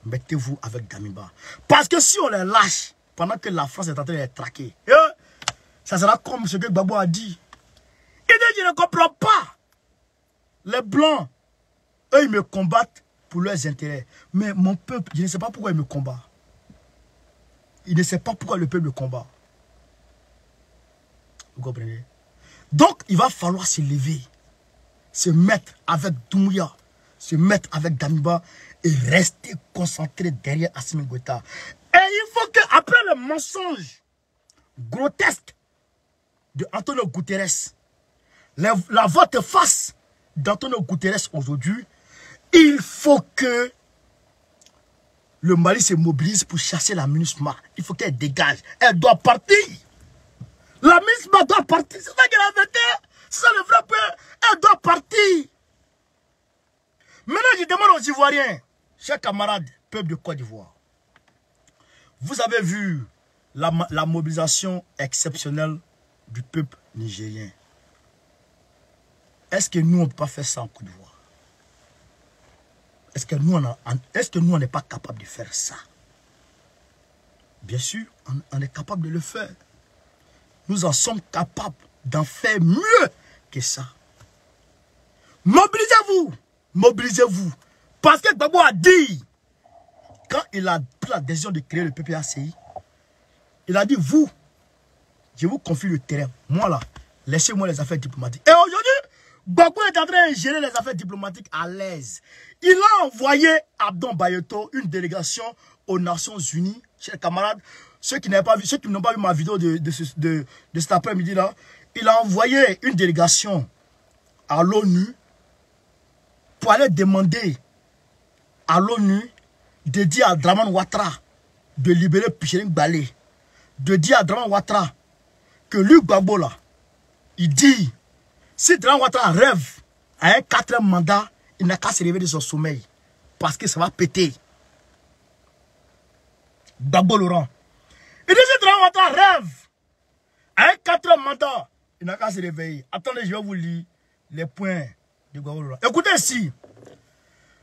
mettez-vous avec Damiba. Parce que si on les lâche, pendant que la France est en train de les traquer, ça sera comme ce que Gbagbo a dit. Il dit, je ne comprends pas. Les Blancs, eux, ils me combattent pour leurs intérêts. Mais mon peuple, je ne sais pas pourquoi il me combat. Il ne sait pas pourquoi le peuple le combat. Vous comprenez? Donc, il va falloir se lever, se mettre avec Doumbouya, se mettre avec Damiba et rester concentré derrière Assimi Goïta. Et il faut qu'après le mensonge grotesque de Antonio Guterres, la volte-face d'Antonio Guterres aujourd'hui, il faut que le Mali se mobilise pour chasser la MINUSMA. Il faut qu'elle dégage. Elle doit partir. La MINUSMA doit partir. C'est ça qu'elle a vérité. C'est ça le vrai peur. Elle doit partir. Maintenant, je demande aux Ivoiriens, chers camarades, peuple de Côte d'Ivoire, vous avez vu la mobilisation exceptionnelle du peuple nigérien. Est-ce que nous, on ne peut pas faire ça en Côte d'Ivoire? Est-ce que nous, on n'est pas capable de faire ça? Bien sûr, on est capable de le faire. Nous en sommes capables d'en faire mieux que ça. Mobilisez-vous. Mobilisez-vous. Parce que Gbagbo a dit, quand il a pris la décision de créer le PPACI, il a dit, vous, je vous confie le terrain. Moi là, laissez-moi les affaires diplomatiques. Et aujourd'hui, Gbagbo est en train de gérer les affaires diplomatiques à l'aise. Il a envoyé Abdon Bayeto une délégation aux Nations Unies, chers camarades. Ceux qui n'ont pas vu ma vidéo de cet après-midi là, il a envoyé une délégation à l'ONU pour aller demander à l'ONU de dire à Draman Ouattara de libérer Pichiring Balé, de dire à Draman Ouattara que Luc Gbagbo là, il dit, si Draman Ouattara rêve à un 4e mandat, il n'a qu'à se réveiller de son sommeil, parce que ça va péter. Gbagbo Laurent. Il dit, si Draman Ouattara rêve à un 4e mandat, il n'a qu'à se réveiller. Attendez, je vais vous lire les points de Gbagbo Laurent. Écoutez ici.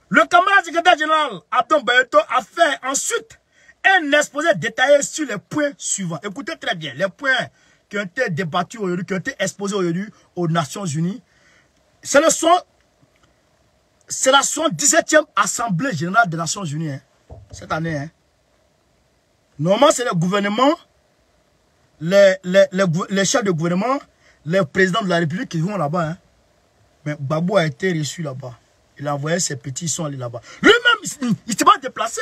Le camarade secrétaire général Abdon Bayeto a fait ensuite un exposé détaillé sur les points suivants. Écoutez très bien, les points qui ont été débattus aujourd'hui, qui ont été exposés aujourd'hui aux Nations Unies. C'est la 77e Assemblée Générale des Nations Unies, hein, cette année. Hein. Normalement, c'est le gouvernement, les chefs de gouvernement, les présidents de la République qui vont là-bas. Hein. Mais Gbagbo a été reçu là-bas. Il a envoyé ses petits, ils sont allés là-bas. Lui-même, il s'est pas déplacé.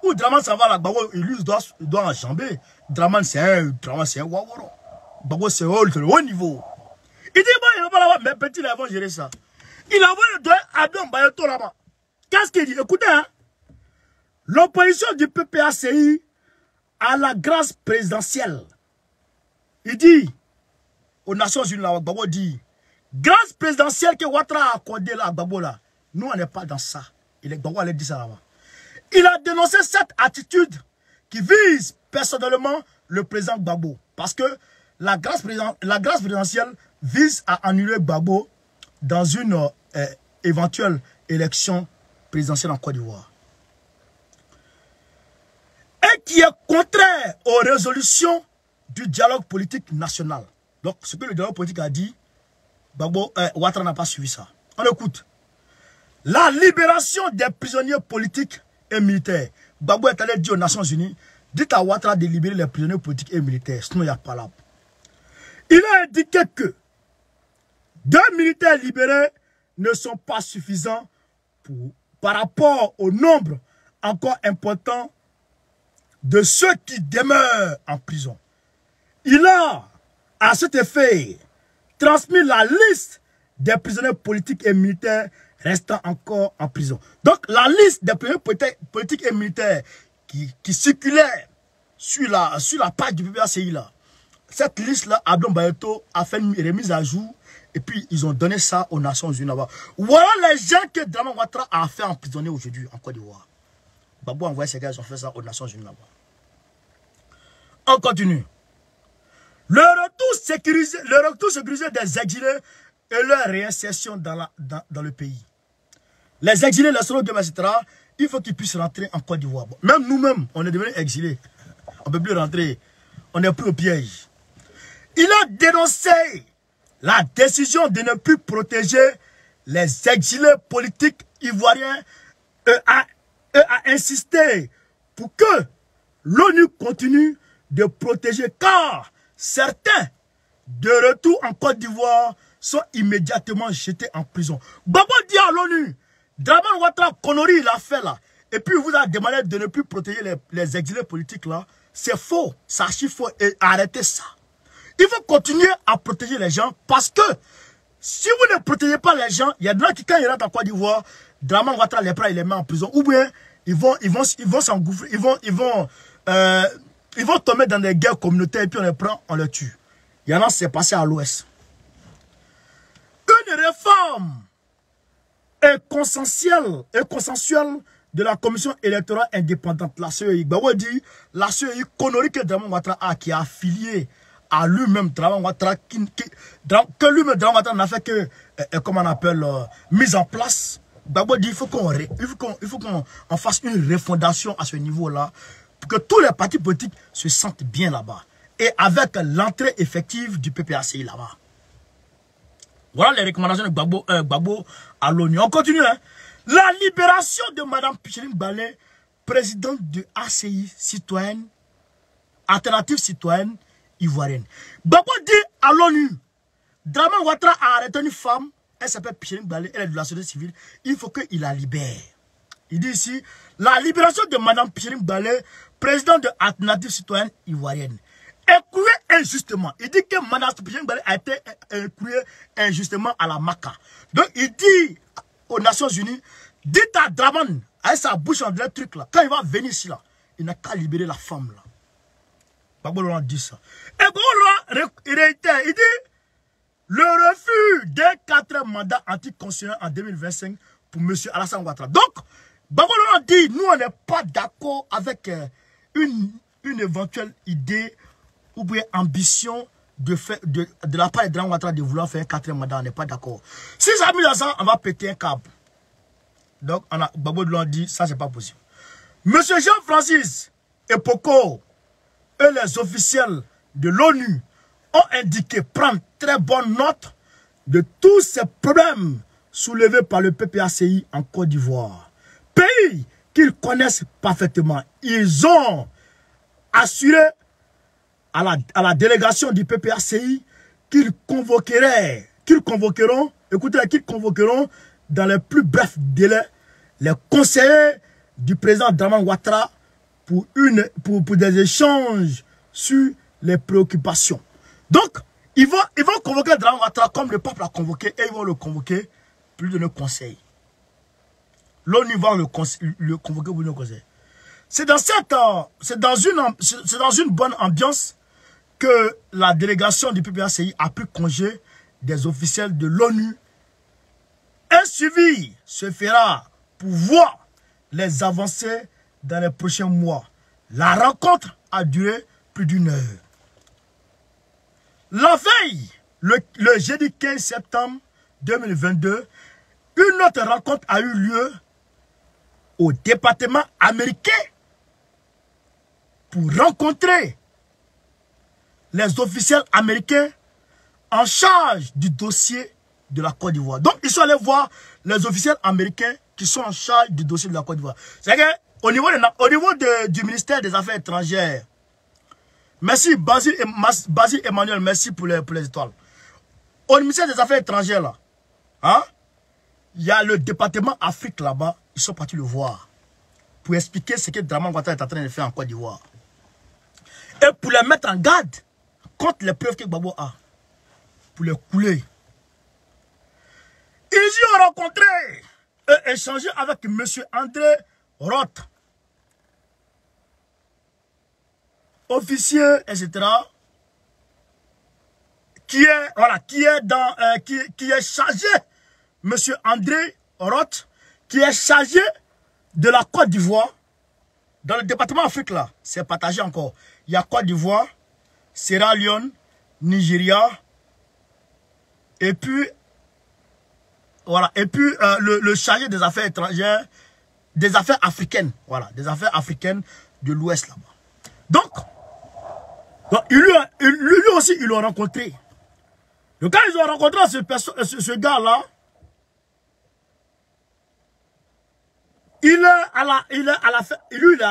Où Draman ça va là, Gbagbo, lui, il doit enjamber. Draman, c'est un waworo. Gbagbo, c'est le haut niveau. Il dit, bon, il va pas là-bas, mes petits, là, ils vont gérer ça. Il a envoyé le Abdon Bayeto là-bas. Qu'est-ce qu'il dit? Écoutez, hein. L'opposition du PPACI à la grâce présidentielle. Il dit, aux Nations Unies, là, Gbagbo dit, grâce présidentielle que Ouattara a accordée là à Gbagbo là, nous on n'est pas dans ça. Gbagbo allait dire ça là-bas. Il a dénoncé cette attitude qui vise personnellement le président Gbagbo. Parce que la grâce présidentielle vise à annuler Gbagbo dans une éventuelle élection présidentielle en Côte d'Ivoire. Et qui est contraire aux résolutions du dialogue politique national. Donc ce que le dialogue politique a dit, Gbagbo, Ouattara n'a pas suivi ça. On écoute. La libération des prisonniers politiques et militaires. Gbagbo est allé dire aux Nations Unies, dites à Ouattara de libérer les prisonniers politiques et militaires, sinon il n'y a pas là. Il a indiqué que 2 militaires libérés ne sont pas suffisants par rapport au nombre encore important de ceux qui demeurent en prison. Il a, à cet effet, transmis la liste des prisonniers politiques et militaires restant encore en prison. Donc, la liste des prisonniers politiques et militaires qui circulaient sur la page du PPACI là, cette liste-là, Abdon Bayeto a fait une remise à jour et puis ils ont donné ça aux Nations Unies là-bas. Voilà les gens que Draman Ouattara a fait emprisonner aujourd'hui en Côte d'Ivoire. Gbagbo a envoyé ces gars, ils ont fait ça aux Nations Unies là-bas. On continue. Le retour sécurisé des exilés et leur réinsertion dans le pays. Les exilés, les soldats, etc., il faut qu'ils puissent rentrer en Côte d'Ivoire. Bon, même nous-mêmes, on est devenus exilés. On ne peut plus rentrer. On n'est plus au piège. Il a dénoncé la décision de ne plus protéger les exilés politiques ivoiriens et a insisté pour que l'ONU continue de protéger car certains de retour en Côte d'Ivoire sont immédiatement jetés en prison. Gbagbo dit à l'ONU, Draman Ouattara Konori il a fait là, et puis vous a demandé de ne plus protéger les exilés politiques là. C'est faux, c'est archi faux et arrêtez ça. Il faut continuer à protéger les gens parce que si vous ne protégez pas les gens, il y a des gens qui quand ils rentrent en Côte d'Ivoire, Draman Ouattara les prend, il les met en prison. Ou bien ils vont s'engouffrer, ils vont tomber dans des guerres communautaires et puis on les prend, on les tue. Il y en a, c'est passé à l'ouest. Une réforme est consensuelle de la commission électorale indépendante, la CEI. Gbagbo dit, la CEI, Konori que Draman Ouattara qui est affilié à lui-même, Draman Ouattara, que lui-même, Draman Ouattara n'a fait que, comment on appelle, mise en place. Gbagbo dit, il faut qu'on fasse une refondation à ce niveau-là, pour que tous les partis politiques se sentent bien là-bas. Et avec l'entrée effective du PPACI là-bas. Voilà les recommandations de Gbagbo à l'ONU. On continue, hein. La libération de Mme Pichiring Balé, présidente de ACI citoyenne, alternative citoyenne ivoirienne. Gbagbo dit à l'ONU, Draman Ouattara a arrêté une femme, elle s'appelle Pichiring Balé, elle est de la société civile, il faut qu'il la libère. Il dit ici, la libération de Mme Pichiring Balé, présidente de alternative citoyenne ivoirienne. écroué injustement. Il dit que Manas Tupingbele a été écroué injustement à la Maka. Donc il dit aux Nations Unies, dites à Draman, avec sa bouche en deux trucs là, quand il va venir ici là, il n'a qu'à libérer la femme là. Gbagbo Laurent dit ça. Et Gbagbo Laurent, il réitère, il dit, le refus d'un 4 mandat anticonstitutionnel en 2025 pour M. Alassane Ouattara. Donc, Gbagbo Laurent dit, nous on n'est pas d'accord avec une éventuelle idée ou bien ambition de la part de Draman Ouattara de vouloir faire un 4e mandat, on n'est pas d'accord. Si ça met dans ça, on va péter un câble. Donc, Gbagbo Laurent dit, ça c'est pas possible. Monsieur Jean-Francis Epoko et les officiels de l'ONU ont indiqué prendre très bonne note de tous ces problèmes soulevés par le PPACI en Côte d'Ivoire. Pays qu'ils connaissent parfaitement. Ils ont assuré à la délégation du PPACI qu'ils convoqueront dans les plus brefs délais les conseillers du président Draman Ouattara pour des échanges sur les préoccupations. Donc, ils vont convoquer Draman Ouattara comme le peuple a convoqué et ils vont le convoquer plus de nos conseils. L'ONU va le convoquer pour nos conseils. C'est dans une bonne ambiance que la délégation du PPACI a pris congé des officiels de l'ONU. Un suivi se fera pour voir les avancées dans les prochains mois. La rencontre a duré plus d'1 heure. La veille, le jeudi 15 septembre 2022, une autre rencontre a eu lieu au département américain pour rencontrer les officiels américains en charge du dossier de la Côte d'Ivoire. Donc, ils sont allés voir les officiels américains qui sont en charge du dossier de la Côte d'Ivoire. C'est-à-dire qu'au niveau du ministère des Affaires étrangères, merci Basile Emmanuel, merci pour les étoiles. Au ministère des Affaires étrangères, là, hein, il y a le département Afrique là-bas, ils sont partis le voir pour expliquer ce que Draman Ouattara est en train de faire en Côte d'Ivoire. Et pour les mettre en garde contre les preuves que Gbagbo a, pour les couler. Ils y ont rencontré et échangé avec M. André Roth, officier, etc., qui est chargé, M. André Roth, qui est chargé de la Côte d'Ivoire. Dans le département Afrique, là, c'est partagé encore. Il y a Côte d'Ivoire, Sierra Leone, Nigeria, et puis, voilà, et puis le chargé des affaires étrangères, des affaires africaines, voilà, des affaires africaines de l'Ouest là-bas. Donc lui aussi, ils l'ont rencontré. Donc quand ils ont rencontré ce gars-là, il est à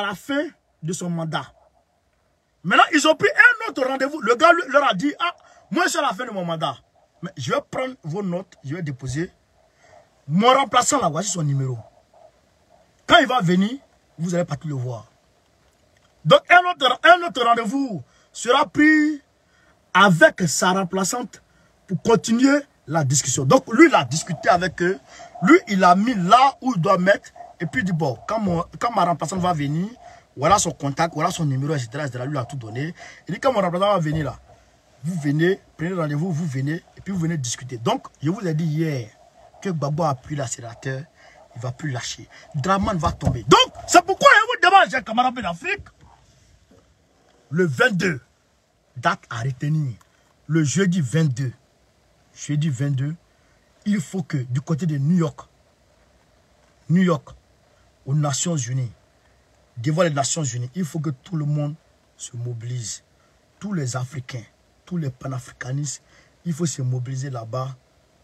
la fin de son mandat. Maintenant, ils ont pris un autre rendez-vous. Le gars leur a dit, ah, moi je suis à la fin de mon mandat. Mais je vais prendre vos notes, je vais déposer. Mon remplaçant là, voici son numéro. Quand il va venir, vous allez partir le voir. Donc un autre rendez-vous sera pris avec sa remplaçante pour continuer la discussion. Donc lui, il a discuté avec eux. Lui, il a mis là où il doit mettre. Et puis il dit, bon, quand ma remplaçante va venir, voilà son contact, voilà son numéro, etc. Lui, il a tout donné. Il dit, quand mon remplaçant va venir là, vous venez, prenez rendez-vous, vous venez, et puis vous venez discuter. Donc, je vous ai dit hier que Gbagbo a pris l'accélérateur, il ne va plus lâcher. Draman va tomber. Donc, c'est pourquoi je vous demande, j'ai un camarade d'Afrique, le 22, date à retenir, le jeudi 22, il faut que du côté de New York, aux Nations Unies, devant les Nations Unies, il faut que tout le monde se mobilise. Tous les Africains, tous les panafricanistes, il faut se mobiliser là-bas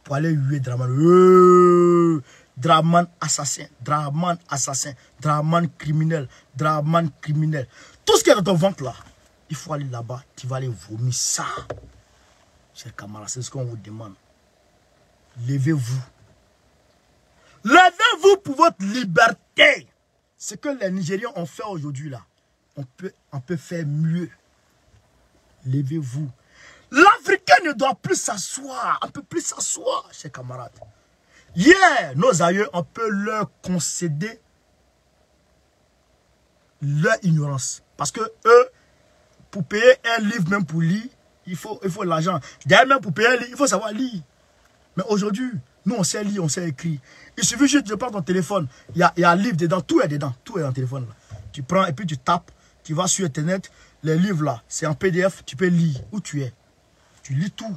pour aller huer Draman. Draman assassin, Draman assassin, Draman criminel, Draman criminel. Tout ce qui est dans ton ventre là, il faut aller là-bas, tu vas aller vomir ça. Chers camarades, c'est ce qu'on vous demande. Levez-vous. Levez-vous pour votre liberté. Ce que les Nigériens ont fait aujourd'hui là, on peut faire mieux. Levez-vous. L'Africain ne doit plus s'asseoir. On ne peut plus s'asseoir, chers camarades. Hier, nos aïeux, on peut leur concéder leur ignorance. Parce que eux, pour payer un livre, même pour lire, il faut l'argent. D'ailleurs, même pour payer un livre, il faut savoir lire. Mais aujourd'hui, nous, on sait lire, on sait écrire. Il suffit juste de prendre ton téléphone. Il y a un livre dedans, tout est dedans. Tout est dans le téléphone. Là. Tu prends et puis tu tapes. Tu vas sur Internet. Les livres là, c'est en PDF. Tu peux lire où tu es. Tu lis tout.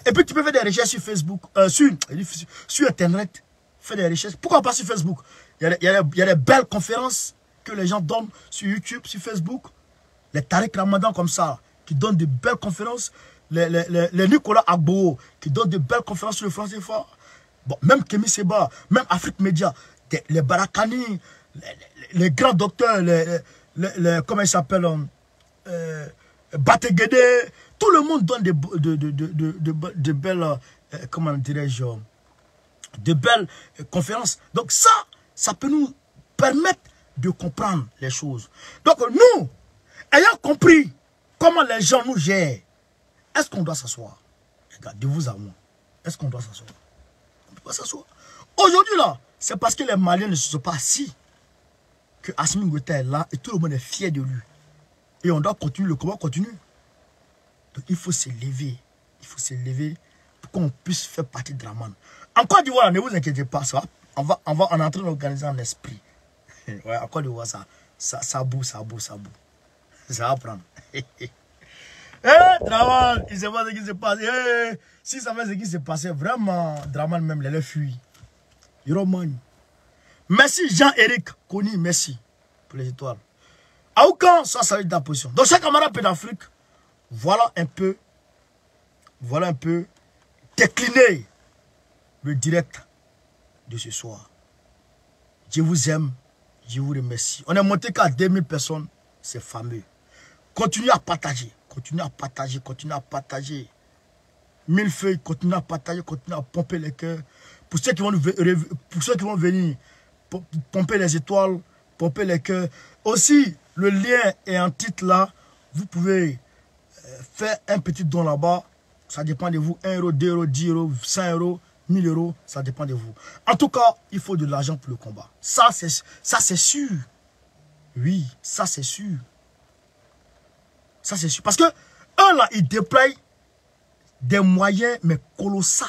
Et puis tu peux faire des recherches sur Facebook. Sur Internet. Faire des recherches. Pourquoi pas sur Facebook? Il y a des belles conférences que les gens donnent sur YouTube, sur Facebook. Les Tariq Ramadan comme ça, qui donnent de belles conférences. Les Nicolas Agbo, qui donnent de belles conférences sur le français fort. Bon, même Kémy Seba, même Afrique Média, les Barakani, les grands docteurs, comment ils s'appellent, Bategede, tout le monde donne de belles, comment dirais-je, de belles conférences. Donc ça peut nous permettre de comprendre les choses. Donc nous, ayant compris comment les gens nous gèrent, est-ce qu'on doit s'asseoir? Regarde, de vous à moi, est-ce qu'on doit s'asseoir? On ne peut pas s'asseoir. Aujourd'hui là, c'est parce que les Maliens ne se sont pas assis que Assimi Goïta est là et tout le monde est fier de lui. Et on doit continuer, le combat continue. Donc il faut se lever. Il faut se lever pour qu'on puisse faire partie de Dramane. En Côte d'Ivoire, ne vous inquiétez pas, ça. On est en train d'organiser un esprit. Ouais, en Côte d'Ivoire, ça boue. Ça va prendre. Dramane, il ne sait pas ce qui se passe. Si ça fait ce qui s'est passé, vraiment, Dramane même, les fuit. Il romagne. Merci Jean-Éric Koni, merci pour les étoiles. À aucun, ça va être ta position. Donc, chaque camarade d'Afrique, voilà un peu décliner le direct de ce soir. Je vous aime, je vous remercie. On est monté qu'à 2000 personnes, c'est fameux. Continuez à partager, continuez à partager. 1000 feuilles, continuez à partager, continuez à pomper les cœurs. Pour ceux qui vont venir, pomper les étoiles, pomper les cœurs. Aussi, le lien est en titre là. Vous pouvez faire un petit don là-bas. Ça dépend de vous. 1 euro, 2 euros, 10 euros, 100 euros, 1000 euros. Ça dépend de vous. En tout cas, il faut de l'argent pour le combat. Ça, c'est sûr. Oui, ça, c'est sûr. Ça, c'est sûr. Parce que eux, là, ils déploient des moyens, mais colossaux.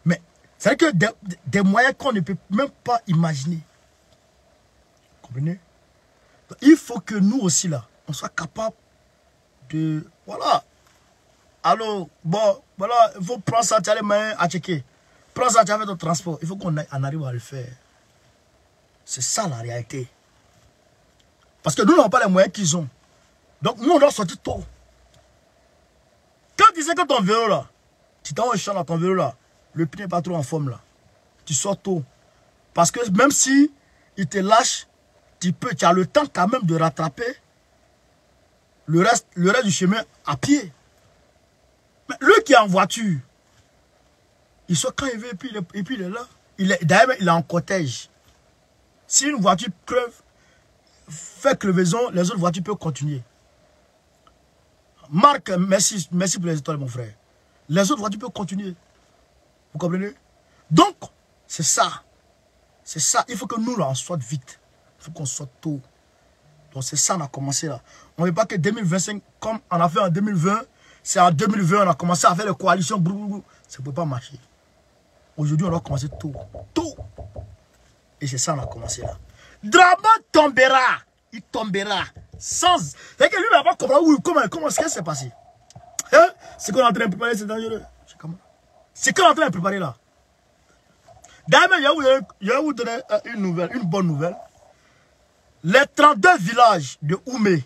Mais, c'est que des moyens qu'on ne peut même pas imaginer. Vous comprenez? Donc, il faut que nous aussi, là, on soit capable de... Voilà. Alors, bon, voilà, il faut prendre ça, tu as les moyens à checker. Prends ça, tu as fait ton transport. Il faut qu'on arrive à le faire. C'est ça, la réalité. Parce que nous n'avons pas les moyens qu'ils ont. Donc, nous, on doit sortir tôt. Quand tu sais que ton vélo, là, tu t'envoies un champ dans ton vélo, là, le pneu n'est pas trop en forme, là. Tu sors tôt. Parce que même si il te lâche, tu as le temps quand même de rattraper le reste du chemin à pied. Mais lui qui est en voiture, il sort quand il veut et puis il est là. D'ailleurs, il est en cortège. Si une voiture crève, fait crevaison, les autres voitures peuvent continuer. Marc, merci pour les étoiles, mon frère. Les autres voitures peuvent continuer. Vous comprenez? Donc, c'est ça. C'est ça. Il faut que nous, là, on sorte vite. Il faut qu'on sorte tôt. Donc, c'est ça, on a commencé là. On ne veut pas que 2025, comme on a fait en 2020, c'est en 2020, on a commencé à faire les coalitions. Ça ne peut pas marcher. Aujourd'hui, on doit commencer tôt. Tôt. Et c'est ça, on a commencé là. Dramane tombera. Il tombera. Sans... C'est que lui, il va pas comprendre comment est-ce que c'est passé. Hein? Ce qu'on est en train de préparer, c'est dangereux. Ce qu'on est en train de préparer là. D'ailleurs, je vais vous donner une bonne nouvelle. Les 32 villages de Oumé,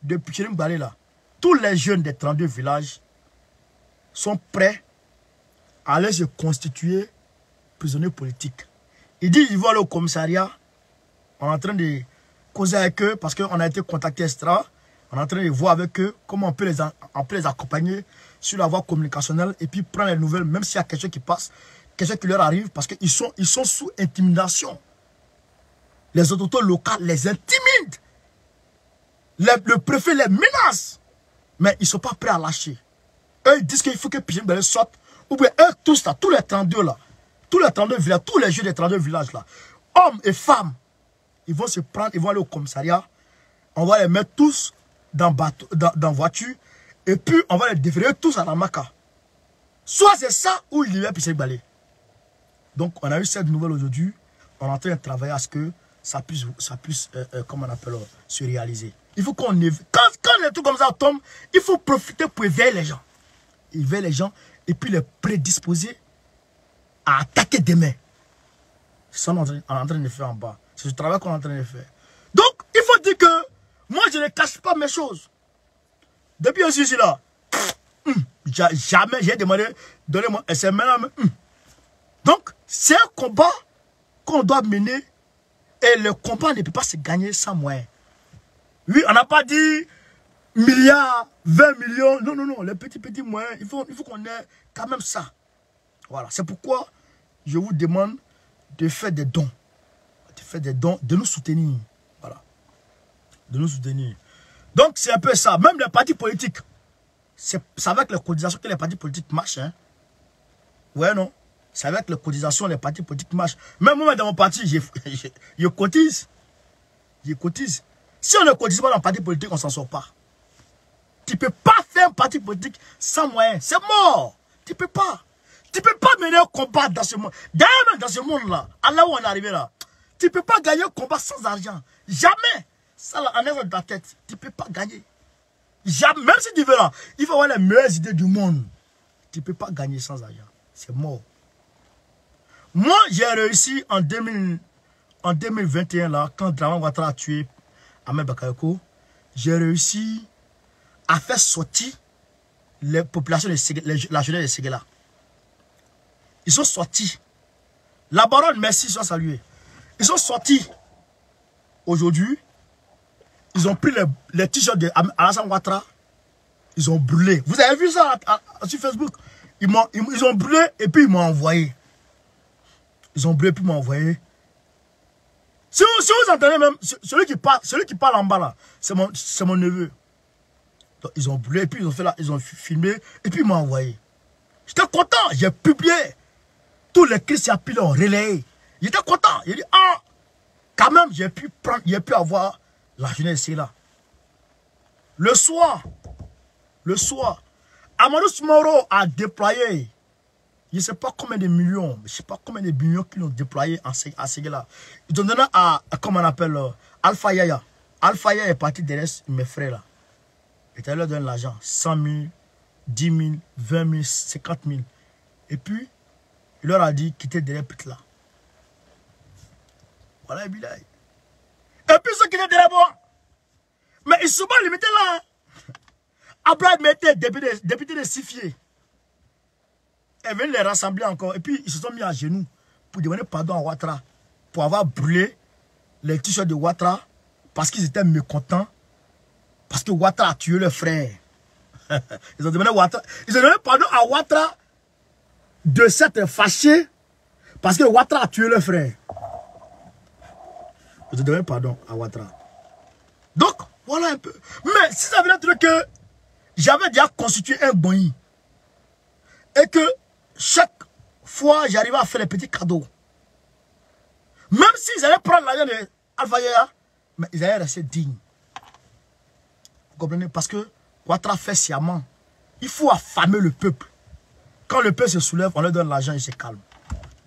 de Pichirim Balé là, tous les jeunes des 32 villages sont prêts à aller se constituer prisonniers politiques. Ils disent qu'ils vont aller au commissariat. On est en train de causer avec eux parce qu'on a été contacté extra. On est en train de voir avec eux comment on peut les accompagner sur la voie communicationnelle et puis prendre les nouvelles, même s'il y a quelque chose qui passe, quelque chose qui leur arrive, parce qu'ils sont sous intimidation. Les autorités locales les intimident. Le préfet les menace. Mais ils ne sont pas prêts à lâcher. Eux, ils disent qu'il faut que Pichel Bale sorte. Ou bien eux, tous là, tous les 32 là, tous les 32 villages, tous les jeunes des 32 villages là, hommes et femmes, ils vont se prendre, ils vont aller au commissariat. On va les mettre tous dans voiture. Et puis, on va les déférer tous à la Maca. Soit c'est ça, ou il libère Pichel Bale. Donc, on a eu cette nouvelle aujourd'hui. On est en train de travailler à ce que ça puisse comment on appelle, se réaliser. Il faut qu'on éveille. Quand les trucs comme ça tombent, il faut profiter pour éveiller les gens. Éveiller les gens et puis les prédisposer à attaquer demain. C'est ça qu'on est en train de faire en bas. C'est ce travail qu'on est en train de faire. Donc, il faut dire que moi, je ne cache pas mes choses. Depuis que je suis là, jamais j'ai demandé, donnez-moi, et c'est maintenant. Donc, c'est un combat qu'on doit mener et le combat ne peut pas se gagner sans moyens. Oui, on n'a pas dit milliards, 20 millions. Non, non, non, les petits moyens, il faut qu'on ait quand même ça. Voilà, c'est pourquoi je vous demande de faire des dons. De faire des dons, de nous soutenir. Voilà. De nous soutenir. Donc, c'est un peu ça. Même les partis politiques, c'est avec les cotisations que les partis politiques marchent. Hein. Ouais, non? C'est avec les cotisations les partis politiques marchent. Même moi, dans mon parti, je cotise. Je cotise. Si on ne cotise pas dans le parti politique, on ne s'en sort pas. Tu ne peux pas faire un parti politique sans moyens. C'est mort. Tu ne peux pas. Tu ne peux pas mener un combat dans ce monde. D'ailleurs, même dans ce monde-là, à là où on est arrivé là, tu ne peux pas gagner un combat sans argent. Jamais. Ça, là, en est dans ta tête. Tu ne peux pas gagner. Jamais. Même si tu veux là, il faut avoir les meilleures idées du monde. Tu ne peux pas gagner sans argent. C'est mort. Moi, j'ai réussi en 2021, là, quand Draman Ouattara a tué Ahmed Bakayoko, j'ai réussi à faire sortir les populations, la jeunesse de Séguéla. Ils sont sortis. La baronne, merci, soit saluée. Ils sont sortis. Aujourd'hui, ils ont pris les t-shirts de Alassane Ouattara. Ils ont brûlé. Vous avez vu ça sur Facebook? Ils ont brûlé et puis ils m'ont envoyé. Ils ont brûlé et puis ils m'ont envoyé. Si vous entendez même, celui qui parle en bas là, c'est mon neveu. Donc, ils ont brûlé et puis ils ont fait là, ils ont filmé et puis ils m'ont envoyé. J'étais content, j'ai publié. Tous les chrétiens l'ont relayé. J'étais content. J'ai dit, ah, quand même, j'ai pu avoir la jeunesse là. Le soir, Amadou Moro a déployé, je ne sais pas combien de millions, je ne sais pas combien de millions qu'ils ont déployé à Séguéla. Ils ont donné à, comment on appelle, Alpha Yaya. Alpha Yaya est parti derrière mes frères là. Et il leur donné l'argent, 100 000, 10 000, 20 000, 50 000. Et puis, il leur a dit, quittez derrière Pit là. Voilà, et puis ceux qui étaient derrière moi, mais ils ne sont pas limités là. Abraham était député de Sifié. Ils venaient les rassembler encore. Et puis, ils se sont mis à genoux pour demander pardon à Ouattara. Pour avoir brûlé les t-shirts de Ouattara. Parce qu'ils étaient mécontents. Parce que Ouattara a tué leur frère. Ils ont demandé pardon à Ouattara de s'être fâché. Parce que Ouattara a tué leur frère. Ils ont demandé pardon à Ouattara. Donc, voilà un peu. Mais si ça veut dire que j'avais déjà constitué un boyi. Et que chaque fois, j'arrivais à faire les petits cadeaux. Même s'ils allaient prendre l'argent de Alpha Yaya, mais ils allaient rester dignes. Vous comprenez? Parce que Ouattara fait sciemment. Il faut affamer le peuple. Quand le peuple se soulève, on leur donne l'argent et se calme.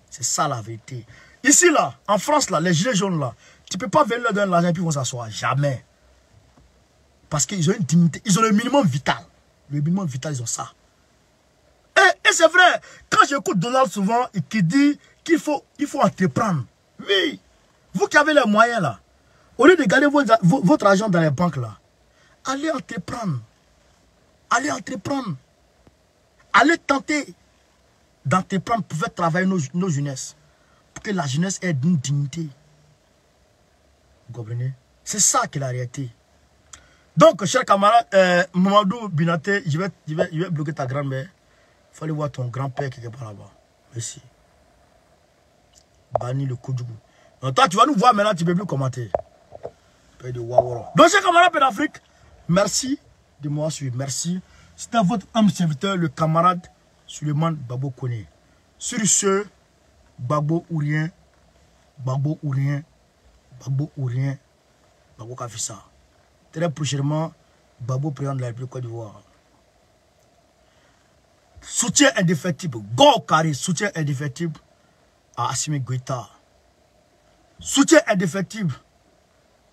C'est ça la vérité. Ici, là, en France, là, les gilets jaunes, là, tu ne peux pas venir leur donner l'argent et puis ils vont s'asseoir. Jamais. Parce qu'ils ont une dignité. Ils ont le minimum vital. Le minimum vital, ils ont ça. Et c'est vrai, quand j'écoute Donald souvent, qui dit qu'il faut entreprendre. Oui, vous qui avez les moyens là, au lieu de garder votre argent dans les banques là, allez entreprendre. Allez entreprendre. Allez tenter d'entreprendre pour faire travailler nos jeunesses. Pour que la jeunesse ait une dignité. Vous comprenez? C'est ça qui est la réalité. Donc, cher camarade, Mamadou Binaté, je vais bloquer ta grand-mère. Il fallait voir ton grand-père qui est par là-bas. Merci. Banni le coup du goût. Donc, toi, tu vas nous voir maintenant, tu ne peux plus commenter. Donc, cher camarade d'Afrique, merci de moi suivre. Merci. C'était votre âme serviteur, le camarade Suleiman Babo Kone. Sur ce, Babo ou rien, Babo ou rien, Babo ou rien, Babo Kafissa. Très prochainement, Babo président de la République Côte d'Ivoire. Soutien indéfectible, go carré, soutien indéfectible à Assimi Goïta. Soutien indéfectible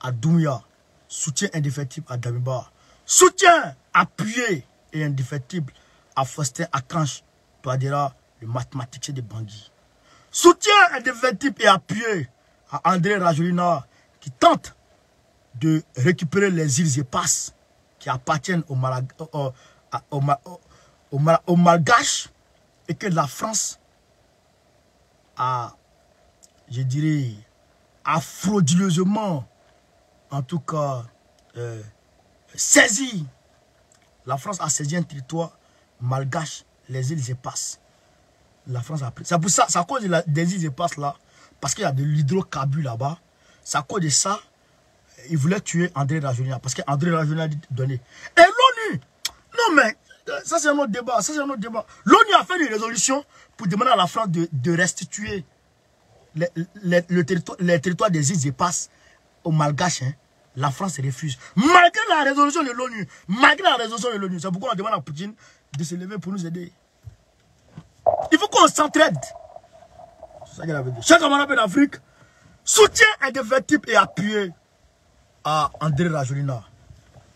à Doumbouya. Soutien indéfectible à Damiba. Soutien appuyé et indéfectible à Faustin Akanche Touadéra, le mathématicien de Bangui. Soutien indéfectible et appuyé à André Rajolina qui tente de récupérer les îles Épas qui appartiennent aux Malgaches et que la France a, je dirais, a frauduleusement, en tout cas, saisi. La France a saisi un territoire malgache, les îles Épas. La France a pris. C'est pour ça, c'est à cause des îles Épas là, parce qu'il y a de l'hydrocarbure là-bas. C'est à cause de ça, ils voulaient tuer André Rajolina, parce qu'André Rajolina a dit donner. Et l'ONU, non mais, ça c'est un autre débat, L'ONU a fait une résolution pour demander à la France de restituer les territoires des îles Épas aux Malgaches. Hein. La France refuse. Malgré la résolution de l'ONU, c'est pourquoi on demande à Poutine de se lever pour nous aider. Il faut qu'on s'entraide. C'est ça qu'elle avait dit. Chaque camarade d'Afrique, soutien indéfectible et appuyé à André Rajolina.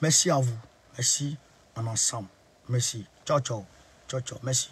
Merci à vous. Merci en ensemble. Merci. Ciao, ciao. Ciao, ciao. Merci.